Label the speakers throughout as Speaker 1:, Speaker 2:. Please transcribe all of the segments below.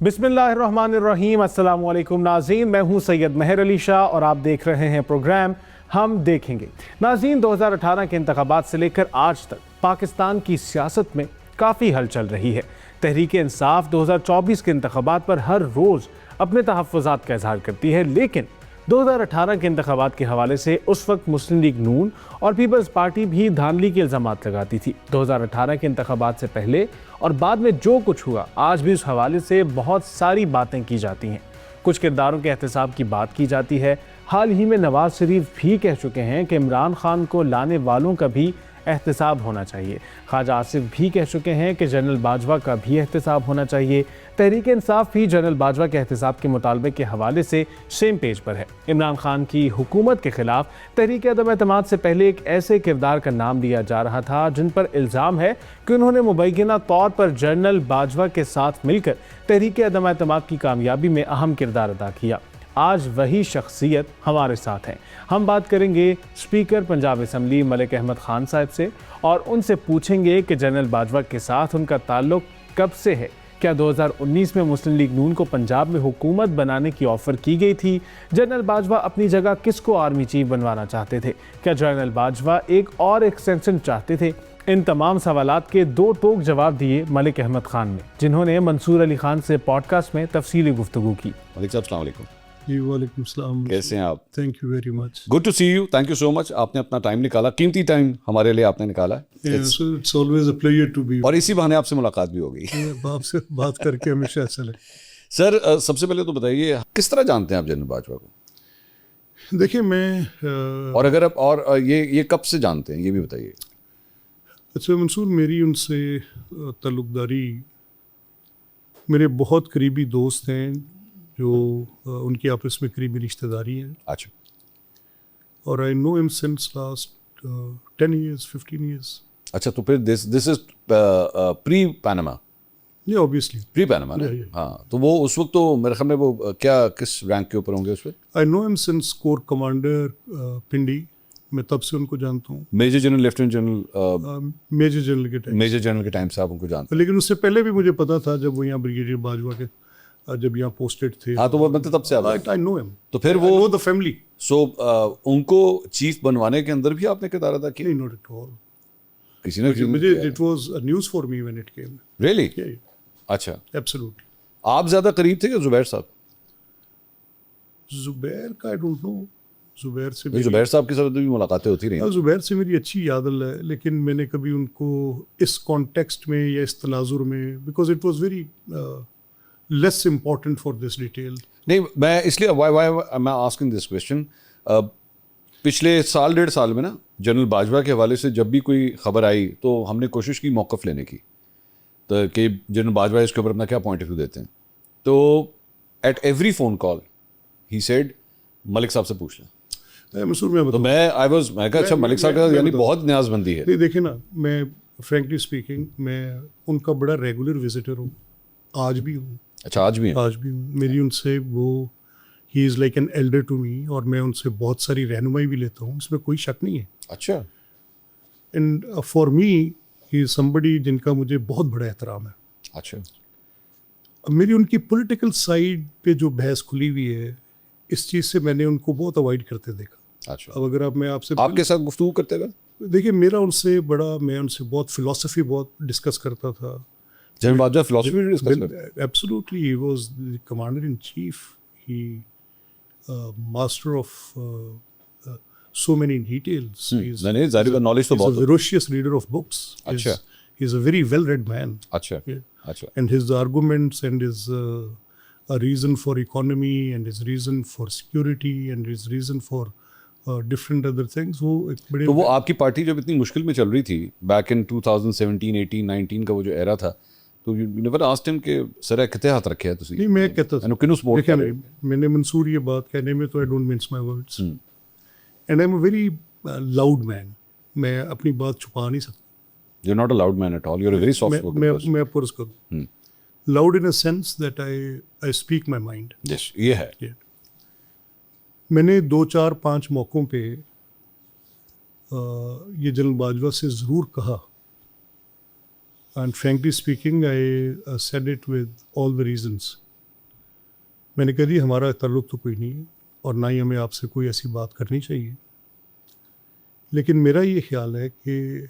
Speaker 1: बिस्मिल्लाहिर्रहमानिर्रहीम। अस्सलामु अलैकुम नाज़रीन, मैं हूं सैयद महर अली शाह और आप देख रहे हैं प्रोग्राम हम देखेंगे। नाज़रीन, 2018 के इंतखाबात से लेकर आज तक पाकिस्तान की सियासत में काफ़ी हलचल रही है। तहरीक इंसाफ 2024 के इंतखाबात पर हर रोज़ अपने तहफ़्फ़ुज़ात का इजहार करती है, लेकिन 2018 के इंतखाबात के हवाले से उस वक्त मुस्लिम लीग नून और पीपल्स पार्टी भी धांधली के इल्ज़ामात लगाती थी। 2018 के इंतखाबात से पहले और बाद में जो कुछ हुआ, आज भी उस हवाले से बहुत सारी बातें की जाती हैं। कुछ किरदारों के एहतसाब की बात की जाती है। हाल ही में नवाज शरीफ भी कह चुके हैं कि इमरान खान को लाने वालों का भी एहतसाब होना चाहिए। ख्वाजा आसिफ भी कह चुके हैं कि जनरल बाजवा का भी एहतसाब होना चाहिए। तहरीक इंसाफ भी जनरल बाजवा के एहतसाब के मुतालबे के हवाले से सेम पेज पर है। इमरान खान की हुकूमत के खिलाफ तहरीक अदम एतमाद से पहले एक ऐसे किरदार का नाम लिया जा रहा था जिन पर इल्ज़ाम है कि उन्होंने मुबैना तौर पर जनरल बाजवा के साथ मिलकर तहरीक अदम एतमाद की कामयाबी में अहम किरदार अदा किया। आज वही शख्सियत हमारे साथ हैं। हम बात करेंगे स्पीकर पंजाब असम्बली मलिक अहमद खान साहब से और उनसे पूछेंगे कि जनरल बाजवा के साथ उनका ताल्लुक कब से है। क्या 2019 में मुस्लिम लीग नून को पंजाब में हुकूमत बनाने की ऑफ़र की गई थी? जनरल बाजवा अपनी जगह किसको आर्मी चीफ बनवाना चाहते थे? क्या जनरल बाजवा एक और एक्सटेंशन चाहते थे? इन तमाम सवालात के दो टोक जवाब दिए मलिक अहमद खान ने, जिन्होंने मंसूर अली खान से पॉडकास्ट में तफसीली गुफ्तगू की।
Speaker 2: मलिक साहब अस्सलाम वालेकुम।
Speaker 3: जी वालेकुम सलाम।
Speaker 2: कैसे हैं आप?
Speaker 3: Thank you very much.
Speaker 2: Good to see you. Thank you so much. आपने अपना टाइम निकाला, कीमती टाइम हमारे लिए आपने निकाला।
Speaker 3: It's always a pleasure to be.
Speaker 2: और इसी बहाने आपसे मुलाकात भी हो गई।
Speaker 3: आपसे बात करके हमेशा अच्छा लगे।
Speaker 2: सर, सबसे पहले तो बताइए किस तरह जानते हैं आप जनरल बाजवा को?
Speaker 3: देखिए मैं
Speaker 2: और अगर आप और ये कब से जानते हैं ये भी बताइए।
Speaker 3: अच्छा मंसूर, मेरी उनसे ताल्लुकदारी, मेरे बहुत करीबी दोस्त हैं जो उनकी आपस में करीबी रिश्तेदारी है।
Speaker 2: अच्छा।
Speaker 3: और आई know him since last 10 years 15 years।
Speaker 2: अच्छा, तो फिर दिस इज प्री पैनामा?
Speaker 3: ये ऑब्वियसली
Speaker 2: प्री पैनामा ना? हाँ, तो वो उस वक्त तो मेरे ख्याल में वो क्या किस रैंक के ऊपर होंगे उस पर?
Speaker 3: I know him since corps commander Pindi. मैं तब से उनको जानता हूँ।
Speaker 2: Major general, lieutenant general,
Speaker 3: major general के टाइम।
Speaker 2: मेजर जनरल के टाइम से आप उनको जानते हैं?
Speaker 3: लेकिन उससे पहले भी मुझे पता था जब वो यहाँ ब्रिगेडियर बाजवा के जब यहाँ पोस्टेड थे।
Speaker 2: हाँ, तो वो मतलब तब से आप
Speaker 3: आई नो हिम।
Speaker 2: तो फिर वो
Speaker 3: द फैमिली।
Speaker 2: सो उनको चीफ बनवाने के अंदर भी आपने किरदार अदा किया?
Speaker 3: नहीं, नॉट एट ऑल।
Speaker 2: किसी ने
Speaker 3: मुझे it was a news for me when it came.
Speaker 2: Really? अच्छा।
Speaker 3: एब्सोल्युटली।
Speaker 2: आप ज्यादा करीब थे कि जुबैर साहब?
Speaker 3: जुबैर का आई डोंट नो। जुबैर से
Speaker 2: जुबैर साहब के साथ भी मुलाकातें होती रही?
Speaker 3: जुबैर से मेरी अच्छी याद है, लेकिन मैंने कभी उनको इस कॉन्टेक्स्ट में या इस तनाजुर में, because it was very less important for this detail.
Speaker 2: नहीं, मैं इसलिए वाई मैं आस्किंग दिस क्वेश्चन। पिछले साल डेढ़ साल में ना जनरल बाजवा के हवाले से जब भी कोई खबर आई तो हमने कोशिश की मौक़िफ़ लेने की, तो कि जनरल बाजवा इसके ऊपर अपना क्या पॉइंट ऑफ व्यू देते हैं। तो at every phone call he said Malik साहब से पूछ लें। तो मैं कहा अच्छा, मलिक साहब का यानी बहुत न्याज़बंदी है।
Speaker 3: नहीं, देखिए ना, मैं फ्रेंकली स्पीकिंग मैं उनका बड़ा रेगुलर विजिटर हूँ, आज भी हूँ।
Speaker 2: अच्छा, आज भी
Speaker 3: हूँ। मेरी उनसे वो ही is like an elder to me, और मैं उनसे बहुत सारी रहनुमाई भी लेता हूँ, इसमें कोई शक नहीं है।
Speaker 2: अच्छा।
Speaker 3: And for me he is somebody जिनका मुझे बहुत बड़ा एहतराम है।
Speaker 2: अच्छा।
Speaker 3: मेरी उनकी पॉलिटिकल साइड पे जो बहस खुली हुई है, इस चीज़ से मैंने उनको बहुत अवॉइड करते देखा।
Speaker 2: अच्छा।
Speaker 3: अब अगर मैं आपसे
Speaker 2: आपके साथ गुफ्तगू करते हुए?
Speaker 3: देखिए, मैं उनसे बहुत फिलॉसफी बहुत डिस्कस करता था।
Speaker 2: जनरल बाजवा फिलॉसफी डिस्कस करते?
Speaker 3: Absolutely, he was the commander in chief, he master of so many details.
Speaker 2: He's knowledge तो बहुत।
Speaker 3: He's a ferocious reader of books.
Speaker 2: अच्छा।
Speaker 3: He's a very well-read man.
Speaker 2: अच्छा। अच्छा।
Speaker 3: And his arguments and his a reason for economy and his reason for security and his reason for different other things, वो एक बड़े।
Speaker 2: तो वो आपकी party जब इतनी मुश्किल में चल रही थी बैक इन 2017, 18, 19 का वो जो एरा था, तो you never asked him कि सर कितने हाथ रखे हैं तुसी?
Speaker 3: नहीं, मैं कहता था
Speaker 2: किन्हों सपोर्ट कर रहे?
Speaker 3: मैंने मंसूर ये बात कहने में तो I don't mince my words, and I am a very loud man. मैं अपनी बात छुपा नहीं सकता।
Speaker 2: You're not a loud man at all. You're a very soft spoken person.
Speaker 3: मैं पुरस करूँ loud in a sense that I speak my mind.
Speaker 2: Yes, ये है।
Speaker 3: मैंने 2, 4, 5 मौक़ों पे ये जनरल बाजवा से ज़रूर कहा, and frankly speaking I said it with all the reasons मैंने कहा जी हमारा ताल्लुक़ तो कोई नहीं है और ना ही हमें आपसे कोई ऐसी बात करनी चाहिए, लेकिन मेरा ये ख्याल है कि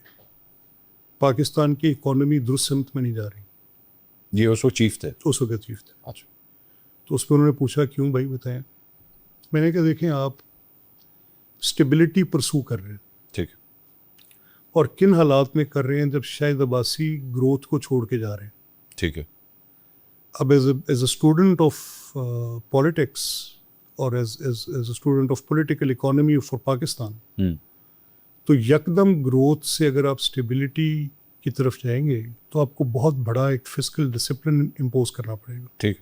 Speaker 3: पाकिस्तान की इकॉनमी दुरुस्त समत में नहीं जा रही।
Speaker 2: ये उस वक्त चीफ थे?
Speaker 3: उस वक्त चीफ थे।
Speaker 2: अच्छा।
Speaker 3: तो उस पर उन्होंने पूछा क्यों भाई बताएं। मैंने कहा देखें आप स्टेबिलिटी परसू कर रहे हैं,
Speaker 2: ठीक है,
Speaker 3: और किन हालात में कर रहे हैं जब शायद अब्बासी ग्रोथ को छोड़ के जा रहे हैं।
Speaker 2: ठीक है।
Speaker 3: अब as a student of politics और as a student of political economy for Pakistan, तो यकदम ग्रोथ से अगर आप स्टेबिलिटी की तरफ जाएंगे तो आपको बहुत बड़ा एक फिस्कल डिसिप्लिन इम्पोज करना पड़ेगा।
Speaker 2: ठीक।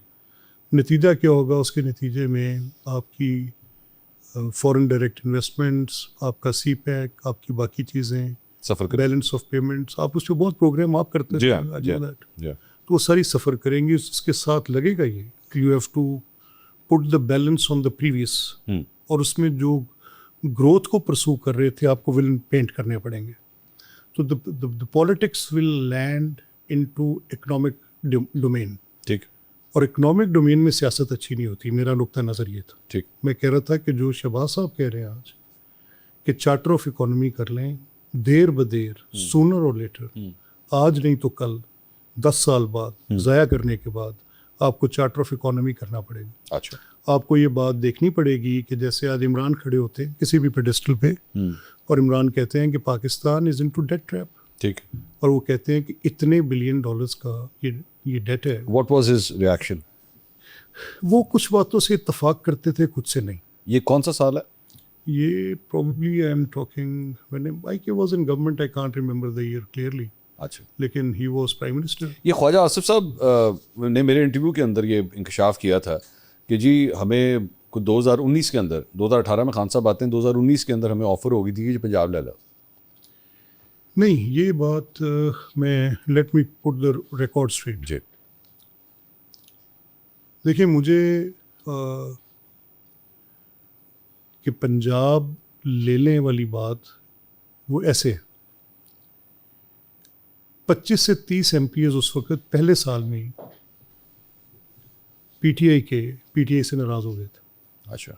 Speaker 3: नतीजा क्या होगा? उसके नतीजे में आपकी फॉरेन डायरेक्ट इन्वेस्टमेंट्स, आपका सी पैक, आपकी बाकी चीज़ें,
Speaker 2: सफ़र करें,
Speaker 3: बैलेंस ऑफ पेमेंट्स, आप उस पर बहुत प्रोग्राम आप करते
Speaker 2: जी
Speaker 3: हैं,
Speaker 2: हाँ,
Speaker 3: I
Speaker 2: जी
Speaker 3: know
Speaker 2: हाँ,
Speaker 3: that।
Speaker 2: जी हाँ।
Speaker 3: तो वो सारी सफ़र करेंगी, उसके साथ लगेगा ये कि you have to put the balance on the previous, और उसमें जो ग्रोथ को परसू कर रहे थे आपको विलन पेंट करने पड़ेंगे। तो the politics will land into economic domain,
Speaker 2: ठीक।
Speaker 3: और इकोनॉमिक डोमेन में सियासत अच्छी नहीं होती। मेरा नुक्ता नज़र ये था।
Speaker 2: ठीक।
Speaker 3: मैं कह रहा था कि जो शहबाज साहब कह रहे हैं आज कि चार्टर ऑफ इकोनॉमी कर लें, देर ब देर, सूनर और लेटर, आज नहीं तो कल, 10 साल बाद, ज़ाया करने के बाद आपको चार्टर ऑफ इकोनॉमी करना पड़ेगा।
Speaker 2: अच्छा।
Speaker 3: आपको ये बात देखनी पड़ेगी कि जैसे आज इमरान खड़े होते हैं किसी भी पेडेस्टल पे, और इमरान कहते हैं कि Pakistan is into debt trap,
Speaker 2: ठीक।
Speaker 3: और वो कहते हैं कि इतने बिलियन डॉलर्स का ये डेट है।
Speaker 2: What was his reaction?
Speaker 3: वो कुछ बातों से इत्तफाक करते थे, कुछ से नहीं।
Speaker 2: ये कौन सा साल है?
Speaker 3: ये probably I am talking when I was in government, I can't remember the year clearly,
Speaker 2: अच्छा।
Speaker 3: लेकिन he was prime minister।
Speaker 2: ये ख्वाजा आसिफ साहब ने मेरे इंटरव्यू के अंदर ये इंकशाफ किया था कि जी हमें कुछ 2019 के अंदर, 2018 में खान साहब आते हैं, 2019 के अंदर हमें ऑफर होगी थी कि पंजाब ले लो।
Speaker 3: नहीं, ये बात मैं let me put the record straight.
Speaker 2: जी।
Speaker 3: देखिए मुझे कि पंजाब ले लें वाली बात वो ऐसे 25 से 30 MPs उस वक्त पहले साल में पीटीआई से नाराज हो गए थे।
Speaker 2: अच्छा।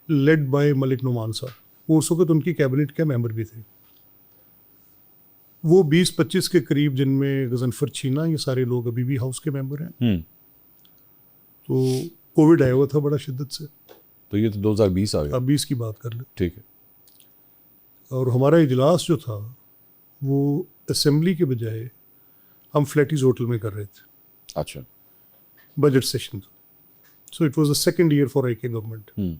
Speaker 3: लेड बाय मलिक नुमान साहब, वो उस वक्त उनकी कैबिनेट के मेंबर भी थे। वो 20-25 के करीब, जिनमें गजनफर छीना, ये सारे लोग अभी भी हाउस के मेंबर हैं। तो कोविड आया हुआ था बड़ा शिद्दत से,
Speaker 2: तो ये तो 2020 आ गया।
Speaker 3: अब 20 की बात कर ले।
Speaker 2: ठीक है।
Speaker 3: और हमारा इजलास जो था वो असेंबली के बजाय हम फ्लैटीज होटल में कर रहे थे।
Speaker 2: अच्छा।
Speaker 3: बजट सेशन था, so it was the second year for AK government.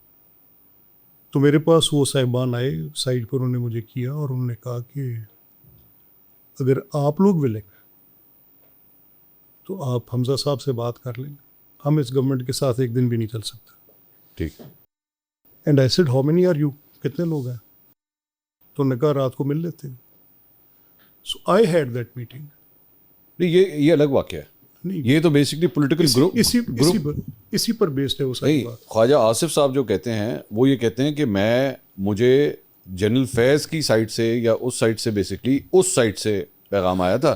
Speaker 3: तो मेरे पास वो साहिबान आए, साइड पर उन्होंने मुझे किया और उन्होंने कहा कि अगर आप लोग विलिंग तो आप हमजा साहब से बात कर लें, हम इस गवर्नमेंट के साथ एक दिन भी नहीं चल सकते।
Speaker 2: ठीक।
Speaker 3: And I said how many are you, कितने लोग हैं? तो उन्होंने कहा रात को मिल लेते हैं। सो आई हैड दैट मीटिंग।
Speaker 2: नहीं, ये अलग वाकया है।
Speaker 3: नहीं,
Speaker 2: ये तो बेसिकली पॉलिटिकल ग्रुप
Speaker 3: इसी पर बेस्ड है वो सारी
Speaker 2: नहीं।
Speaker 3: बात।
Speaker 2: ख्वाजा आसिफ साहब जो कहते हैं वो ये कहते हैं कि मुझे जनरल फैज़ की साइड से या उस साइड से, बेसिकली उस साइड से पैगाम आया था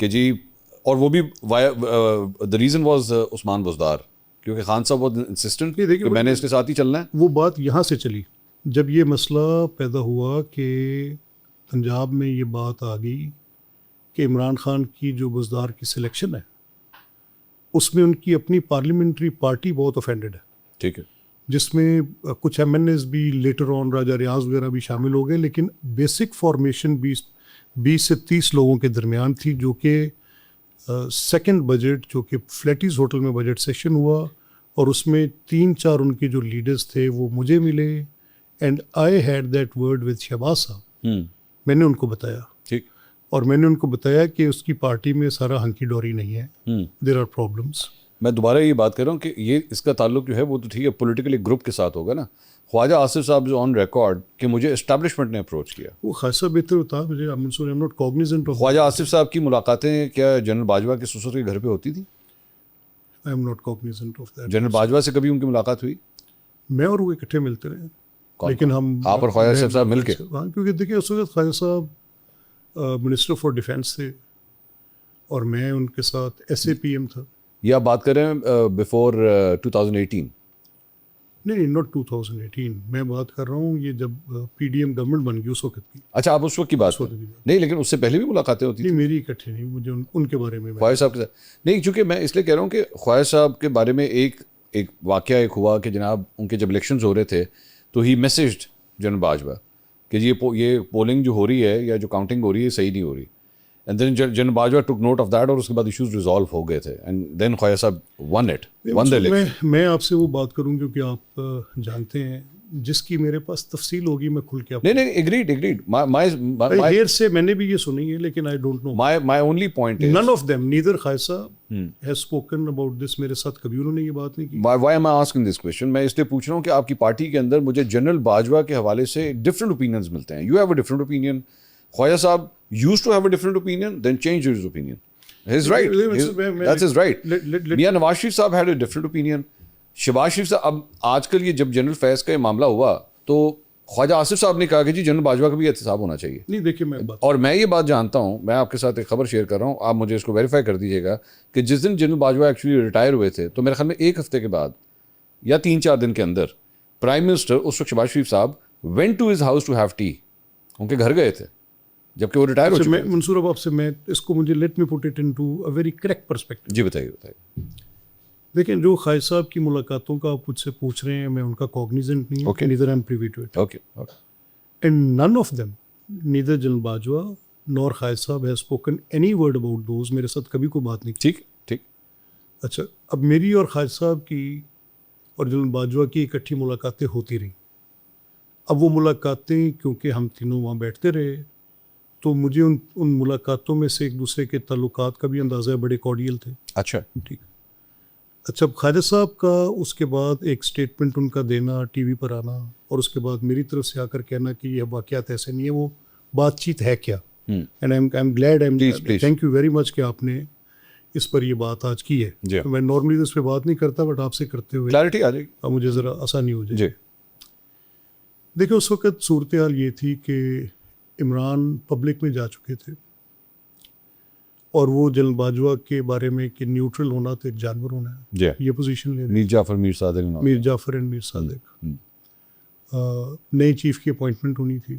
Speaker 2: कि जी, और वो भी the reason was Usman Buzdar, क्योंकि खान साहब बहुत इंसिस्टेंट कि मैंने इसके साथ ही चलना है।
Speaker 3: वो बात यहाँ से चली जब ये मसला पैदा हुआ कि पंजाब में ये बात आ गई कि इमरान खान की जो बुज़दार की सिलेक्शन है उसमें उनकी अपनी पार्लियामेंट्री पार्टी बहुत ऑफेंडेड है।
Speaker 2: ठीक है।
Speaker 3: जिसमें कुछ MNAs भी लेटर ऑन, राजा रियाज वगैरह भी शामिल हो गए, लेकिन बेसिक फॉर्मेशन 20 से 30 लोगों के दरमियान थी, जो कि सेकंड बजट, जो कि फ्लैटीज होटल में बजट सेशन हुआ, और उसमें 3-4 उनके जो लीडर्स थे वो मुझे मिले, and I had that word with Shahbaz sahab. मैंने उनको बताया,
Speaker 2: ठीक,
Speaker 3: और मैंने उनको बताया कि उसकी पार्टी में सारा हंकी डोरी नहीं है, देयर आर प्रॉब्लम्स।
Speaker 2: मैं दोबारा ये बात कर रहा हूँ कि ये इसका ताल्लुक जो है वो तो ठीक है पॉलिटिकली ग्रुप के साथ होगा ना। ख्वाजा आसिफ साहब जो ऑन रिकॉर्ड कि मुझे एस्टैब्लिशमेंट ने अप्रोच किया,
Speaker 3: वो खासा बेहतर होता मुझे। I am not cognizant of.
Speaker 2: Khawaja Asif sahab की मुलाकातें क्या जनरल बाजवा के ससुर के घर पे होती थी?
Speaker 3: आई am not cognizant of that.
Speaker 2: General Bajwa से कभी उनकी मुलाकात हुई?
Speaker 3: मैं और वो इकट्ठे मिलते रहे, लेकिन हम
Speaker 2: आप और ख्वाजा आसिफ साहब मिलके?
Speaker 3: हाँ, क्योंकि देखिए उस वक्त Khwaja Sahab minister for defence थे और मैं उनके साथ SAPM था।
Speaker 2: ये आप बात कर रहे हैं बिफोर 2018?
Speaker 3: नहीं, नॉट 2018, मैं बात कर रहा हूँ ये जब पीडीएम गवर्नमेंट बन गई उस वक्त की।
Speaker 2: अच्छा, आप उस वक्त की बात कर रहे हैं। नहीं, लेकिन उससे पहले भी मुलाकातें होती थी?
Speaker 3: नहीं, मेरी इकट्ठे नहीं, मुझे उनके बारे में
Speaker 2: ख्वाजा साहब के साथ नहीं, चूंकि मैं इसलिए कह रहा हूँ कि ख्वाजा साहब के बारे में एक वाकया एक हुआ कि जनाब उनके जब इलेक्शंस हो रहे थे तो ही मैसेज्ड जनरल बाजवा कि ये पोलिंग जो हो रही है या जो काउंटिंग हो रही है सही नहीं हो रही, and then general Bajwa took note of that और उसके बाद इश्यूज रिजॉल्व हो गए थे and then Khwaja Sahab one the election.
Speaker 3: मैं आपसे वो बात करूं क्योंकि आप जानते हैं जिसकी मेरे पास तफसील होगी मैं खुल के
Speaker 2: नहीं, एग्रीड
Speaker 3: हेयर से मैंने भी ये सुनी है, लेकिन I don't know.
Speaker 2: My only point is
Speaker 3: none of them, neither Khawaja has spoken about this, मेरे साथ कभी उन्होंने ये बात नहीं की।
Speaker 2: Why am I asking this question? मैं इसलिए पूछ रहा हूँ कि आपकी पार्टी के अंदर मुझे जनरल बाजवा के हवाले से डिफरेंट ओपिनियंस मिलते हैं। You have a different opinion, Khawaja sahab used to have a different opinion, then changed his opinion. He's right. That's his right. मियां नवाज शरीफ साहब had a different opinion. Shahbaz Sharif साहब, अब आजकल ये जब जनरल फैज का ये मामला हुआ तो ख्वाजा आसिफ साहब ने कहा कि जी जनरल बाजवा का भी एहतसाब होना चाहिए।
Speaker 3: नहीं, देखिए
Speaker 2: और मैं ये बात जानता हूँ, मैं आपके साथ एक खबर शेयर कर रहा हूँ, आप मुझे इसको वेरीफाई कर दीजिएगा कि जिस दिन जनरल बाजवा एक्चुअली रिटायर हुए थे तो मेरे ख्याल में एक हफ्ते के बाद या 3-4 दिन के अंदर प्राइम मिनिस्टर उस वक्त Shahbaz Sharif sahab went to his house to have tea, उनके घर गए थे जबकि वो रिटायर हो चुके।
Speaker 3: मंसूर अब आपसे मैं इसको मुझे let me put it into a very correct perspective.
Speaker 2: जी बताइए।
Speaker 3: देखिए, जो ख्वाजा साहब की मुलाकातों का आप मुझसे पूछ रहे हैं, मैं उनका कॉग्निजेंट नहीं हूँ, neither I am privy to it,
Speaker 2: okay,
Speaker 3: and none of them, neither general Bajwa nor Khwaja Sahab has spoken any word about those, मेरे साथ कभी कोई बात नहीं की।
Speaker 2: ठीक।
Speaker 3: अच्छा, अब मेरी और ख्वाजा साहब की और जनरल बाजवा की इकट्ठी मुलाकातें होती रही। अब वो मुलाकातें क्योंकि हम तीनों वहाँ बैठते रहे तो मुझे उन मुलाकातों में से एक दूसरे के ताल्लुकात का भी अंदाज़ा बड़े कॉर्डियल थे।
Speaker 2: अच्छा,
Speaker 3: ठीक। अच्छा, ख्वाजा साहब का उसके बाद एक स्टेटमेंट उनका देना, टीवी पर आना, और उसके बाद मेरी तरफ से आकर कहना कि यह वाक़यात ऐसे नहीं है, वो बातचीत है क्या। And I am glad, thank you very much कि आपने इस पर ये बात आज की है। तो मैं नॉर्मली इस पर बात नहीं करता, बट आपसे करते हुए
Speaker 2: क्लैरिटी आ जाएगी,
Speaker 3: अब मुझे ज़रा आसानी हो जाए। देखिए, उस वक़्त सूरत हाल ये थी कि इमरान पब्लिक में जा चुके थे और वो जनरल बाजवा के बारे में कि न्यूट्रल होना तो एक जानवर होना है, ये पोजीशन ले रहे।
Speaker 2: मीर जाफ़र एंड मीर सादिक
Speaker 3: नई चीफ की अपॉइंटमेंट होनी थी।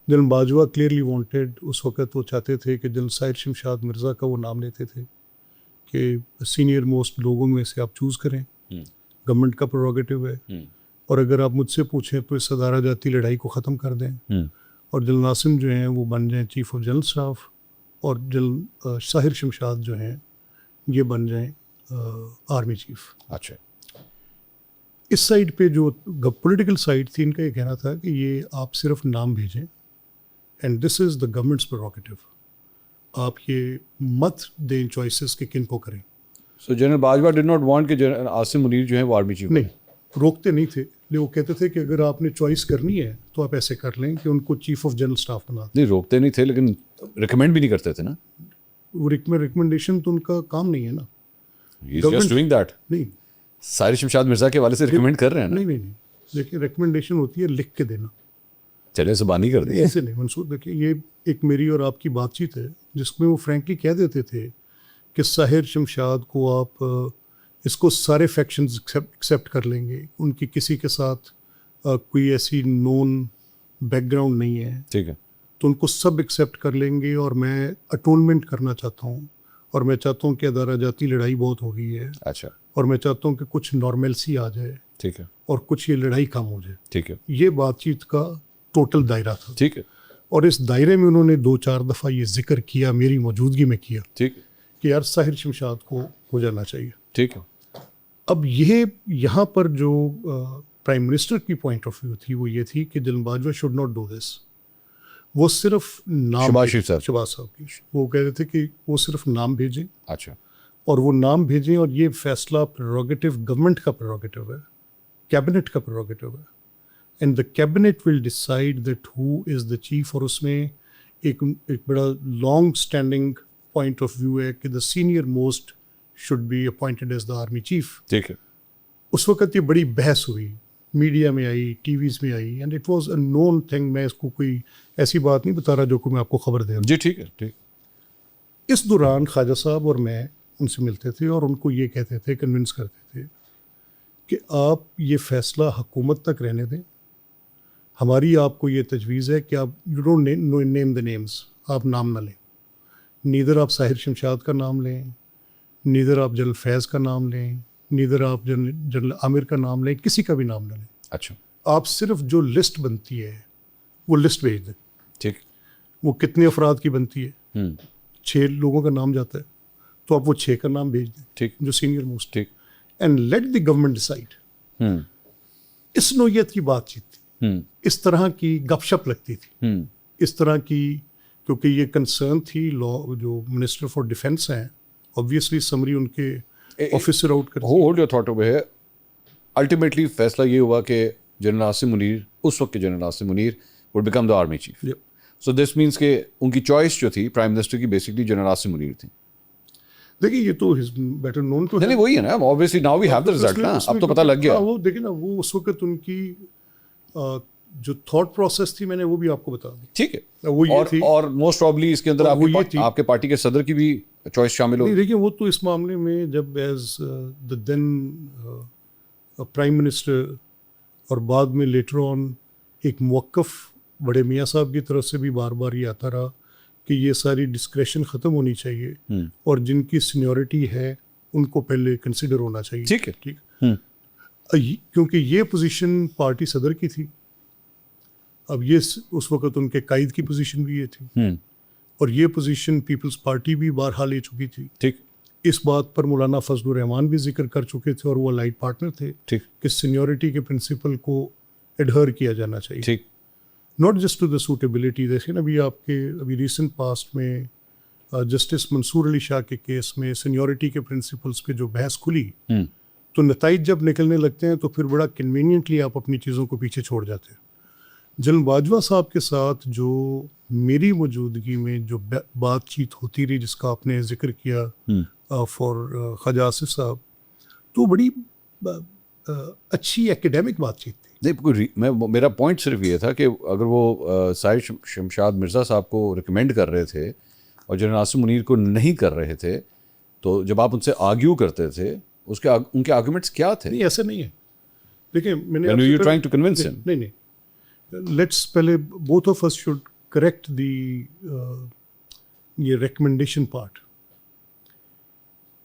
Speaker 3: जनरल बाजवा क्लियरली वांटेड, उस वक़्त वो चाहते थे कि जनरल साहिर शमशाद मिर्ज़ा का वो नाम लेते थे कि सीनियर मोस्ट लोगों में से आप चूज़ करें, गवर्नमेंट का प्रोरोगेटिव है, और अगर आप मुझसे पूछें तो इस सदारा जाती लड़ाई को ख़त्म कर दें और जनरल नासिम जो हैं वो बन जाएं चीफ ऑफ जनरल स्टाफ, और जनरल साहिर शमशाद जो हैं ये बन जाएं आर्मी चीफ।
Speaker 2: अच्छा,
Speaker 3: इस साइड पे जो पॉलिटिकल साइड थी, इनका ये कहना था कि ये आप सिर्फ नाम भेजें and this is the governments prerogative, आप ये मत दें चॉइसेस कि किन को करें।
Speaker 2: सो general Bajwa did not want कि जनरल आसिम मुनीर जो है वो आर्मी चीफ।
Speaker 3: नहीं, रोकते नहीं थे, वो कहते थे कि अगर आपने चॉइस करनी है तो आप ऐसे कर लें कि उनको चीफ ऑफ जनरल स्टाफ बना दें।
Speaker 2: नहीं, रोकते नहीं थे, लेकिन रिकमेंड भी नहीं करते थे ना।
Speaker 3: वो रिकमेंडेशन तो उनका काम नहीं है ना।
Speaker 2: He is just doing that.
Speaker 3: नहीं,
Speaker 2: साहिर शमशाद मिर्जा के हवाले से रिकमेंड कर रहे हैं ना।
Speaker 3: नहीं, देखिए, रिकमेंडेशन होती है लिख के देना।
Speaker 2: चले ज़बानी कर दी
Speaker 3: ऐसे नहीं मंसूर। देखिए, ये एक मेरी और आपकी बातचीत है जिसमें वो फ्रैंकली कह देते थे कि साहिर शमशाद को आप इसको सारे फैक्शंस एक्सेप्ट कर लेंगे, उनकी किसी के साथ कोई ऐसी नोन बैकग्राउंड नहीं है,
Speaker 2: ठीक है,
Speaker 3: तो उनको सब एक्सेप्ट कर लेंगे, और मैं अटोनमेंट करना चाहता हूँ, और मैं चाहता हूँ कि अदारा जाती लड़ाई बहुत हो गई है।
Speaker 2: अच्छा,
Speaker 3: और मैं चाहता हूँ कि कुछ नॉर्मलसी आ जाए,
Speaker 2: ठीक है,
Speaker 3: और कुछ ये लड़ाई कम हो जाए।
Speaker 2: ठीक है,
Speaker 3: ये बातचीत का टोटल दायरा था।
Speaker 2: ठीक है,
Speaker 3: और इस दायरे में उन्होंने 2-4 दफ़ा ये जिक्र किया, मेरी मौजूदगी में किया,
Speaker 2: ठीक है,
Speaker 3: कि यार साहिर शमशाद को हो जाना चाहिए।
Speaker 2: ठीक है।
Speaker 3: अब ये यहाँ पर जो प्राइम मिनिस्टर की पॉइंट ऑफ व्यू थी वो ये थी कि general Bajwa should not do this. वो सिर्फ नाम, शहबाज साहब की, वो कह रहे थे कि वो सिर्फ नाम भेजें।
Speaker 2: अच्छा,
Speaker 3: और वो नाम भेजें, और ये फैसला प्रेरोगेटिव गवर्नमेंट का प्रेरोगेटिव है, कैबिनेट का प्रेरोगेटिव है, and the cabinet will decide that who is the chief. और उसमें एक बड़ा long standing point of view है कि the senior most should be appointed as the army chief.
Speaker 2: ठीक है।
Speaker 3: उस वक्त ये बड़ी बहस हुई, मीडिया में आई, टीवीज़ में आई, and it was a known thing. मैं इसको कोई ऐसी बात नहीं बता रहा जो कि मैं आपको खबर दे रहा हूँ।
Speaker 2: जी ठीक है, ठीक।
Speaker 3: इस दौरान ख्वाजा साहब और मैं उनसे मिलते थे और उनको ये कहते थे, कन्विंस करते थे कि आप ये फ़ैसला हुकूमत तक रहने दें, हमारी आपको ये तजवीज़ है कि आप you don't name the names, आप नाम ना लें, नीदर आप साहिर शमशाद का नाम लें, नीदर आप जनरल फैज़ का नाम लें, नीदर आप जनरल आमिर का नाम लें, किसी का भी नाम ना लें।
Speaker 2: अच्छा,
Speaker 3: आप सिर्फ जो लिस्ट बनती है वो लिस्ट भेज दें।
Speaker 2: ठीक।
Speaker 3: वो कितने अफराद की बनती है,
Speaker 2: हम्म,
Speaker 3: 6 लोगों का नाम जाता है, तो आप वो 6 का नाम भेज दें,
Speaker 2: ठीक,
Speaker 3: जो सीनियर मोस्ट,
Speaker 2: ठीक।
Speaker 3: And let the government decide.
Speaker 2: Hmm,
Speaker 3: इस नोयत की बातचीत थी, इस तरह की गपशप लगती थी, इस तरह की, क्योंकि ये कंसर्न थी लॉ, जो मिनिस्टर फॉर डिफेंस हैं, ऑब्वियसली समरी उनके ऑफिस से आउट कर।
Speaker 2: Hold your thought over here. Ultimately फैसला ये हुआ कि जनरल आसिम मुनीर, उस वक्त के general Asim Munir would become the army chief. So this means के उनकी चॉइस जो थी प्राइम मिनिस्टर की, बेसिकली जनरल आसिम मुनीर थी।
Speaker 3: देखिए ये तो बेटर नोन टू,
Speaker 2: नहीं वही है ना, obviously now we have the result ना, अब तो पता लग गया।
Speaker 3: वो देखिए ना, वो उस वक्त उनकी जो थॉट प्रोसेस थी, मैंने वो भी आपको बता दी।
Speaker 2: ठीक है,
Speaker 3: वो ये थी,
Speaker 2: और मोस्ट प्रॉब्ली इसके अंदर
Speaker 3: वो ये थी।
Speaker 2: आपके पार्टी के सदर की भी चॉइस शामिल
Speaker 3: नहीं
Speaker 2: होगी।
Speaker 3: देखिए, वो तो इस मामले में जब as the then prime minister और बाद में लेटर ऑन एक मौक़िफ़ बड़े मियाँ साहब की तरफ से भी बार बार ये आता रहा कि ये सारी डिस्क्रेशन ख़त्म होनी चाहिए और जिनकी सीनियरिटी है उनको पहले कंसिडर होना चाहिए।
Speaker 2: ठीक है।
Speaker 3: ठीक, क्योंकि ये पोजीशन पार्टी सदर की थी, अब ये उस वक़्त उनके कायद की पोजीशन भी ये थी, और ये पोजीशन पीपल्स पार्टी भी बारहा ले चुकी थी।
Speaker 2: ठीक,
Speaker 3: इस बात पर मौलाना फजलुर रहमान भी जिक्र कर चुके थे और वो अलाइड पार्टनर थे,
Speaker 2: ठीक,
Speaker 3: कि सीनियरिटी के प्रिंसिपल को एडहर किया जाना चाहिए,
Speaker 2: ठीक।
Speaker 3: Not just to the suitability. जैसे ना अभी रिसेंट पास्ट में जस्टिस मंसूर अली शाह के केस में सीनियरिटी के प्रिंसिपल्स पे जो बहस खुली, तो नताइज जब निकलने लगते हैं तो फिर बड़ा कन्वीनियंटली आप अपनी चीज़ों को पीछे छोड़ जाते हैं। जनरल बाजवा साहब के साथ जो मेरी मौजूदगी में जो बातचीत होती रही, जिसका आपने जिक्र किया फॉर ख्वाजा आसिफ साहब, तो बड़ी अच्छी एकेडमिक बातचीत थी।
Speaker 2: नहीं, मेरा पॉइंट सिर्फ ये था कि अगर वो साहिर शमशाद मिर्ज़ा साहब को रिकमेंड कर रहे थे और जनरल आसिम मुनीर को नहीं कर रहे थे, तो जब आप उनसे आर्ग्यू करते थे, उनके आर्गूमेंट्स क्या थे?
Speaker 3: नहीं, ऐसा नहीं है। देखिए, मैंने
Speaker 2: you trying to convince him?
Speaker 3: नहीं, लेट्स पहले both of us should correct the ये रिकमेंडेशन पार्ट।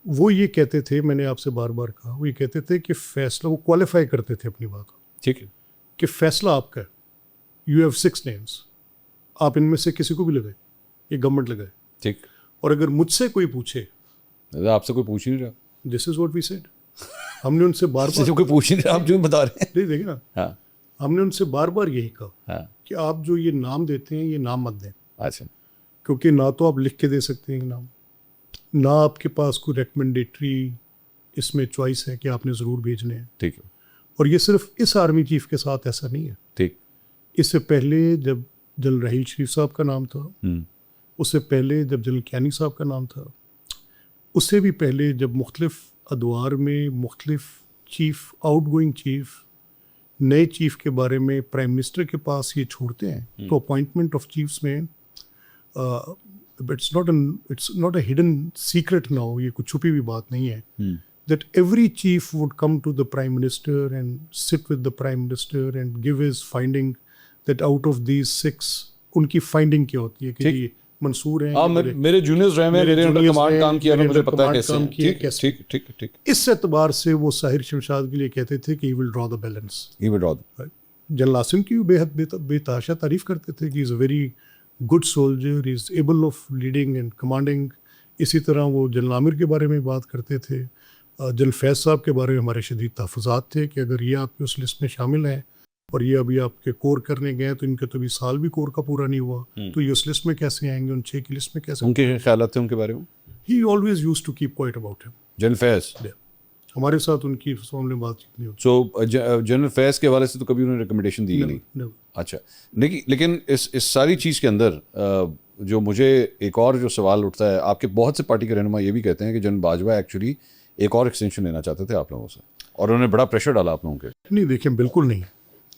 Speaker 3: वो ये कहते थे, मैंने आपसे बार बार कहा, वो ये कहते थे कि फैसला, वो क्वालिफाई करते थे अपनी बात को,
Speaker 2: ठीक है,
Speaker 3: कि फैसला आपका है, यू हैव 6 नेम्स, आप इनमें से किसी को भी लगाए, ये गवर्नमेंट लगाए,
Speaker 2: ठीक।
Speaker 3: और अगर मुझसे कोई पूछे,
Speaker 2: आपसे कोई पूछ ही नहीं रहा,
Speaker 3: this is what we said. हमने उनसे बार बार,
Speaker 2: कोई पूछ ही नहीं रहा, आप जो बता रहे हैं।
Speaker 3: नहीं देखिए ना,
Speaker 2: हाँ,
Speaker 3: हमने उनसे बार बार यही कहा,
Speaker 2: हाँ,
Speaker 3: कि आप जो ये नाम देते हैं, ये नाम मत दें,
Speaker 2: अच्छा,
Speaker 3: क्योंकि ना तो आप लिख के दे सकते हैं नाम, ना आपके पास कोई रिकमेंडेटरी इसमें चॉइस है कि आपने ज़रूर भेजने हैं।
Speaker 2: ठीक है,
Speaker 3: और ये सिर्फ इस आर्मी चीफ के साथ ऐसा नहीं है,
Speaker 2: ठीक।
Speaker 3: इससे पहले जब जनरल राहील शरीफ साहब का नाम था, उससे पहले जब जनरल कैनी साहब का नाम था, उससे भी पहले जब मुख्तलिफ अदवार में मुख्तलिफ चीफ, आउटगोइंग चीफ, नए चीफ के बारे में प्राइम मिनिस्टर के पास ये छोड़ते हैं, तो अपॉइंटमेंट ऑफ चीफ्स में it's not a hidden secret now, ये कुछ छुपी हुई बात नहीं है, that every chief would come to the prime minister and sit with the prime minister and give his finding that out of these 6, उनकी finding क्या होती है कि ये मंसूर हैं,
Speaker 2: हाँ, मेरे जूनियर्स रहे, मेरे अंडर कमांड काम किया, मुझे पता है कैसे, ठीक, ठीक, ठीक।
Speaker 3: इस एतबार से वो साहिर शमशाद के लिए कहते थे कि he will draw the balance। General Asim की बेहद बेतहाशा तारीफ करते थे कि is a very good soldier, is able of leading and commanding. इसी तरह वो जनरल आमिर के बारे में बात करते थे, जनरल फैज़ साहब के बारे में हमारे शदीद तहफ़्फ़ुज़ात थे कि अगर ये आपके उस लिस्ट में शामिल हैं और ये अभी आपके कोर करने गए तो इनका तो अभी साल भी कोर का पूरा नहीं हुआ, तो ये उस लिस्ट में कैसे आएंगे, उन 6 की लिस्ट में कैसे?
Speaker 2: उनके ख्यालात थे उनके बारे में?
Speaker 3: He always used to keep quiet about him.
Speaker 2: General Faiz,
Speaker 3: हमारे साथ उनकी सामने बातचीत नहीं होती।
Speaker 2: सो जनरल फैज़ के हवाले से तो कभी उन्होंने रिकमेंडेशन दी नहीं? अच्छा, लेकिन इस सारी चीज़ के अंदर जो मुझे एक और जो सवाल उठता है, आपके बहुत से पार्टी के रहनुमा ये भी कहते हैं कि जनरल बाजवा एक्चुअली एक और एक्सटेंशन लेना चाहते थे आप लोगों से, और उन्होंने बड़ा प्रेशर डाला आप लोगों के।
Speaker 3: नहीं देखिए, बिल्कुल नहीं,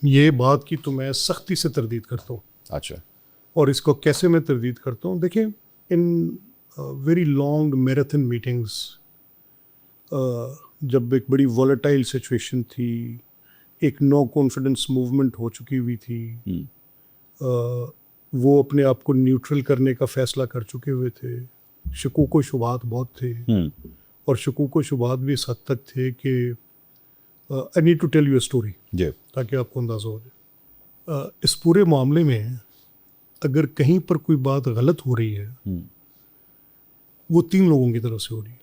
Speaker 3: ये बात की तो मैं सख्ती से तरदीद करता हूँ।
Speaker 2: अच्छा,
Speaker 3: और इसको कैसे मैं तरदीद करता हूँ, देखिए, in very long marathon meetings जब एक बड़ी वॉलेटाइल सिचुएशन थी, एक नो कॉन्फिडेंस मूवमेंट हो चुकी हुई थी, वो अपने आप को न्यूट्रल करने का फैसला कर चुके हुए थे, शकूक व शुबहात बहुत थे, और शकूक व शुबहात भी इस हद तक थे कि I need to tell you a story ताकि आपको अंदाज़ा हो जाए। इस पूरे मामले में अगर कहीं पर कोई बात गलत हो रही है, वो 3 लोगों की तरफ से हो रही है।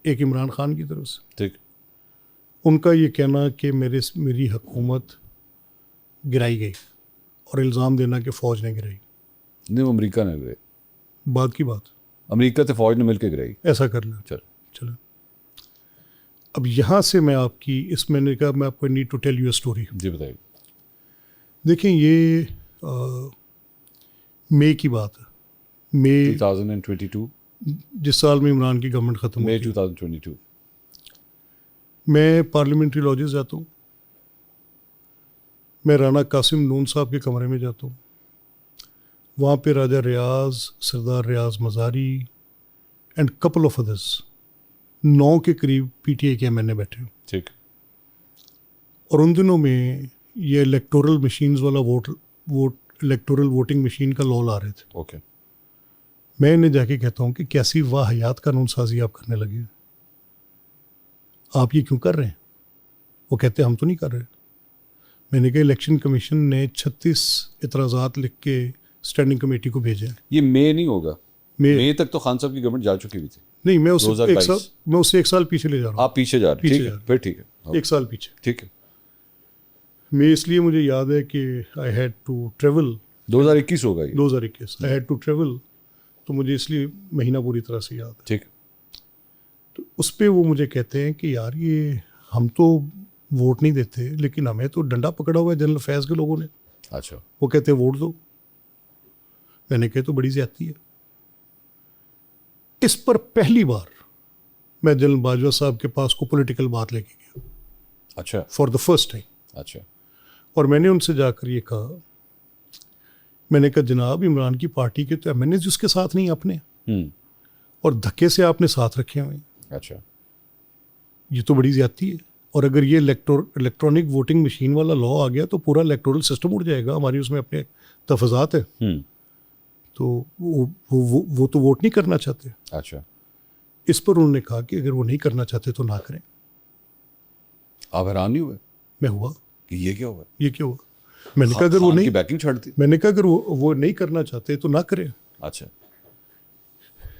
Speaker 3: एक इमरान खान की तरफ से,
Speaker 2: ठीक,
Speaker 3: उनका ये कहना कि मेरी हुकूमत गिराई गई और इल्ज़ाम देना कि फ़ौज ने गिराई।
Speaker 2: नहीं, वो अमेरिका ने गिराई,
Speaker 3: बात की बात,
Speaker 2: अमेरिका से फौज ने मिलकर गिराई।
Speaker 3: ऐसा कर लें।
Speaker 2: चलो
Speaker 3: अब यहाँ से मैं आपकी मैंने कहा मैं आपको need to tell you a story.
Speaker 2: जी बताइए।
Speaker 3: देखें, ये मई की बात है, मई
Speaker 2: 2022,
Speaker 3: जिस साल में इमरान की गवर्नमेंट ख़त्म
Speaker 2: मई
Speaker 3: हुई।
Speaker 2: 2022।
Speaker 3: मैं पार्लियामेंट्री लॉजेस जाता हूँ, मैं राना कासिम नून साहब के कमरे में जाता हूँ। वहाँ पे Raja Riaz, Sardar Riaz Mazari and couple of others, 9 के करीब पीटीआई के एमएनए बैठे।
Speaker 2: ठीक।
Speaker 3: और उन दिनों में ये इलेक्टोरल मशीन्स वाला इलेक्टोरल वोटिंग मशीन का लॉ ला रहे थे।
Speaker 2: ओके।
Speaker 3: मैं इन्हें जाके कहता हूँ कि कैसी वाहियात कानून साजी आप करने लगे, आप ये क्यों कर रहे हैं? वो कहते हैं हम तो नहीं कर रहे। मैंने कहा इलेक्शन कमीशन ने 36 इतराज़ात लिख के स्टैंडिंग कमेटी को भेजे हैं।
Speaker 2: ये मई नहीं होगा,
Speaker 3: मई
Speaker 2: मई तक तो खान साहब की गवर्नमेंट जा चुकी हुई थी।
Speaker 3: नहीं, मैं उससे
Speaker 2: 2022।
Speaker 3: एक साल पीछे ले जा रहा हूँ।
Speaker 2: आप पीछे जा रहे हैं, ठीक है, फिर ठीक है,
Speaker 3: एक साल पीछे।
Speaker 2: ठीक है।
Speaker 3: मैं इसलिए मुझे याद है कि आई हैड टू ट्रेवल,
Speaker 2: 2021 होगा ये।
Speaker 3: 2021 आई हैड टू ट्रेवल, तो मुझे इसलिए महीना पूरी तरह से याद है।
Speaker 2: ठीक।
Speaker 3: तो उस पे वो मुझे कहते हैं कि यार ये हम तो वोट नहीं देते, लेकिन हमें तो डंडा पकड़ा हुआ है जनरल अफेयर्स के लोगों ने।
Speaker 2: अच्छा।
Speaker 3: वो कहते हैं वोट दो। मैंने कहा तो बड़ी ज्यादती है। इस पर पहली बार मैं जनरल बाजवा साहब के पास को पॉलिटिकल बात लेके गया,
Speaker 2: अच्छा।
Speaker 3: For the first time.
Speaker 2: अच्छा।
Speaker 3: और मैंने उनसे जाकर ये कहा, मैंने कहा जनाब इमरान की पार्टी के तो एमएनए उसके साथ नहीं अपने, और धक्के से आपने साथ रखे हुए हैं।
Speaker 2: अच्छा।
Speaker 3: ये तो बड़ी ज्यादती है। और अगर ये इलेक्ट्रॉनिक वोटिंग मशीन वाला लॉ आ गया तो पूरा इलेक्टोरल सिस्टम उड़ जाएगा, हमारी उसमें अपने तफाज़ात है। तो वो तो वोट नहीं करना चाहते।
Speaker 2: अच्छा।
Speaker 3: इस पर उन्होंने कहा कि अगर वो नहीं करना चाहते तो ना करें।
Speaker 2: आप हैरान नहीं हुए?
Speaker 3: मैं हुआ
Speaker 2: कि ये क्या हुआ?
Speaker 3: ये क्या हुआ? मैंने कहा अगर वो नहीं,
Speaker 2: बैकिंग छाड़ दी।
Speaker 3: मैंने कहा अगर वो नहीं करना चाहते तो ना करें।
Speaker 2: अच्छा।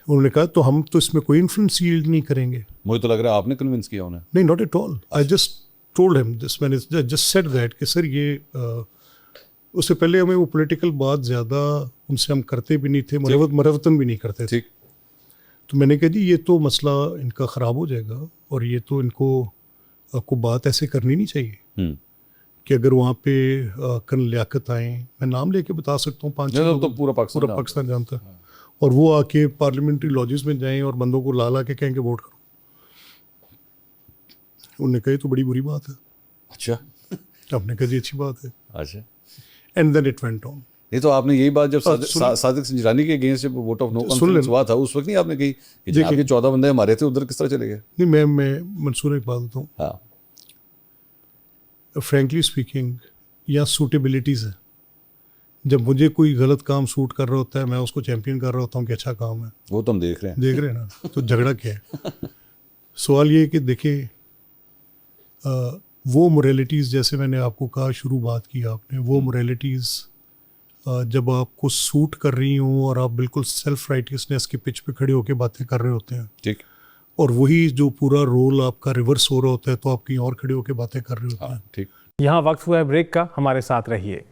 Speaker 3: उन्होंने कहा तो हम तो इसमें कोई इन्फ्लुएंस यील्ड नहीं करेंगे।
Speaker 2: मुझे तो लग रहा है आपने कन्विंस किया उन्हें।
Speaker 3: नहीं, not at all. I just told him this, मैंने जस्ट सेड दैट कि सर ये उससे पहले हमें वो पॉलिटिकल बात ज़्यादा उनसे हम करते भी नहीं थे, मरवतन भी नहीं करते थे।
Speaker 2: ठीक।
Speaker 3: तो मैंने कहा जी ये तो मसला इनका ख़राब हो जाएगा, और ये तो इनको आपको बात ऐसे करनी नहीं चाहिए कि अगर वहाँ पे कर्नल लियाकत आए, मैं नाम लेके बता सकता हूँ 5
Speaker 2: तो पूरा
Speaker 3: पाकिस्तान जानता है, और वो आके पार्लियामेंट्री लॉजेस में जाएं और बंदों को ला के कहेंगे वोट करो। उन्होंने कहा तो बड़ी बुरी बात है।
Speaker 2: अच्छा।
Speaker 3: आपने कहा जी अच्छी बात है।
Speaker 2: अच्छा।
Speaker 3: And then it went on.
Speaker 2: नहीं तो आपने यही बात जब सादिक संजरानी के अगेंस्ट जब वोट ऑफ नो कॉन्फिडेंस हुआ था, उस वक्त नहीं आपने कही कि जनाब के 14 बंदे हमारे थे, उधर किस तरह चले गए?
Speaker 3: नहीं, मैं मंसूर एक बात बताऊँ।
Speaker 2: हाँ।
Speaker 3: फ्रेंकली स्पीकिंग, या सूटेबिलिटीज़ है। जब मुझे कोई गलत काम सूट कर रहा होता है, मैं उसको चैंपियन कर रहा होता हूँ कि अच्छा काम है।
Speaker 2: वो तो हम देख रहे हैं।
Speaker 3: देख रहे हैं ना, तो झगड़ा क्या है? सवाल ये है कि देखिए वो मोरालिटीज़, जैसे मैंने आपको कहा शुरू बात की आपने, वो मोरालिटीज़ जब आपको सूट कर रही हों और आप बिल्कुल सेल्फ राइटियसनेस के पिच पे खड़े होकर बातें कर रहे होते हैं,
Speaker 2: ठीक,
Speaker 3: और वही जो पूरा रोल आपका रिवर्स हो रहा होता है, तो आप कहीं और खड़े होकर बातें कर रहे होते हैं।
Speaker 2: ठीक।
Speaker 1: यहाँ वक्त हुआ है ब्रेक का, हमारे साथ रहिए।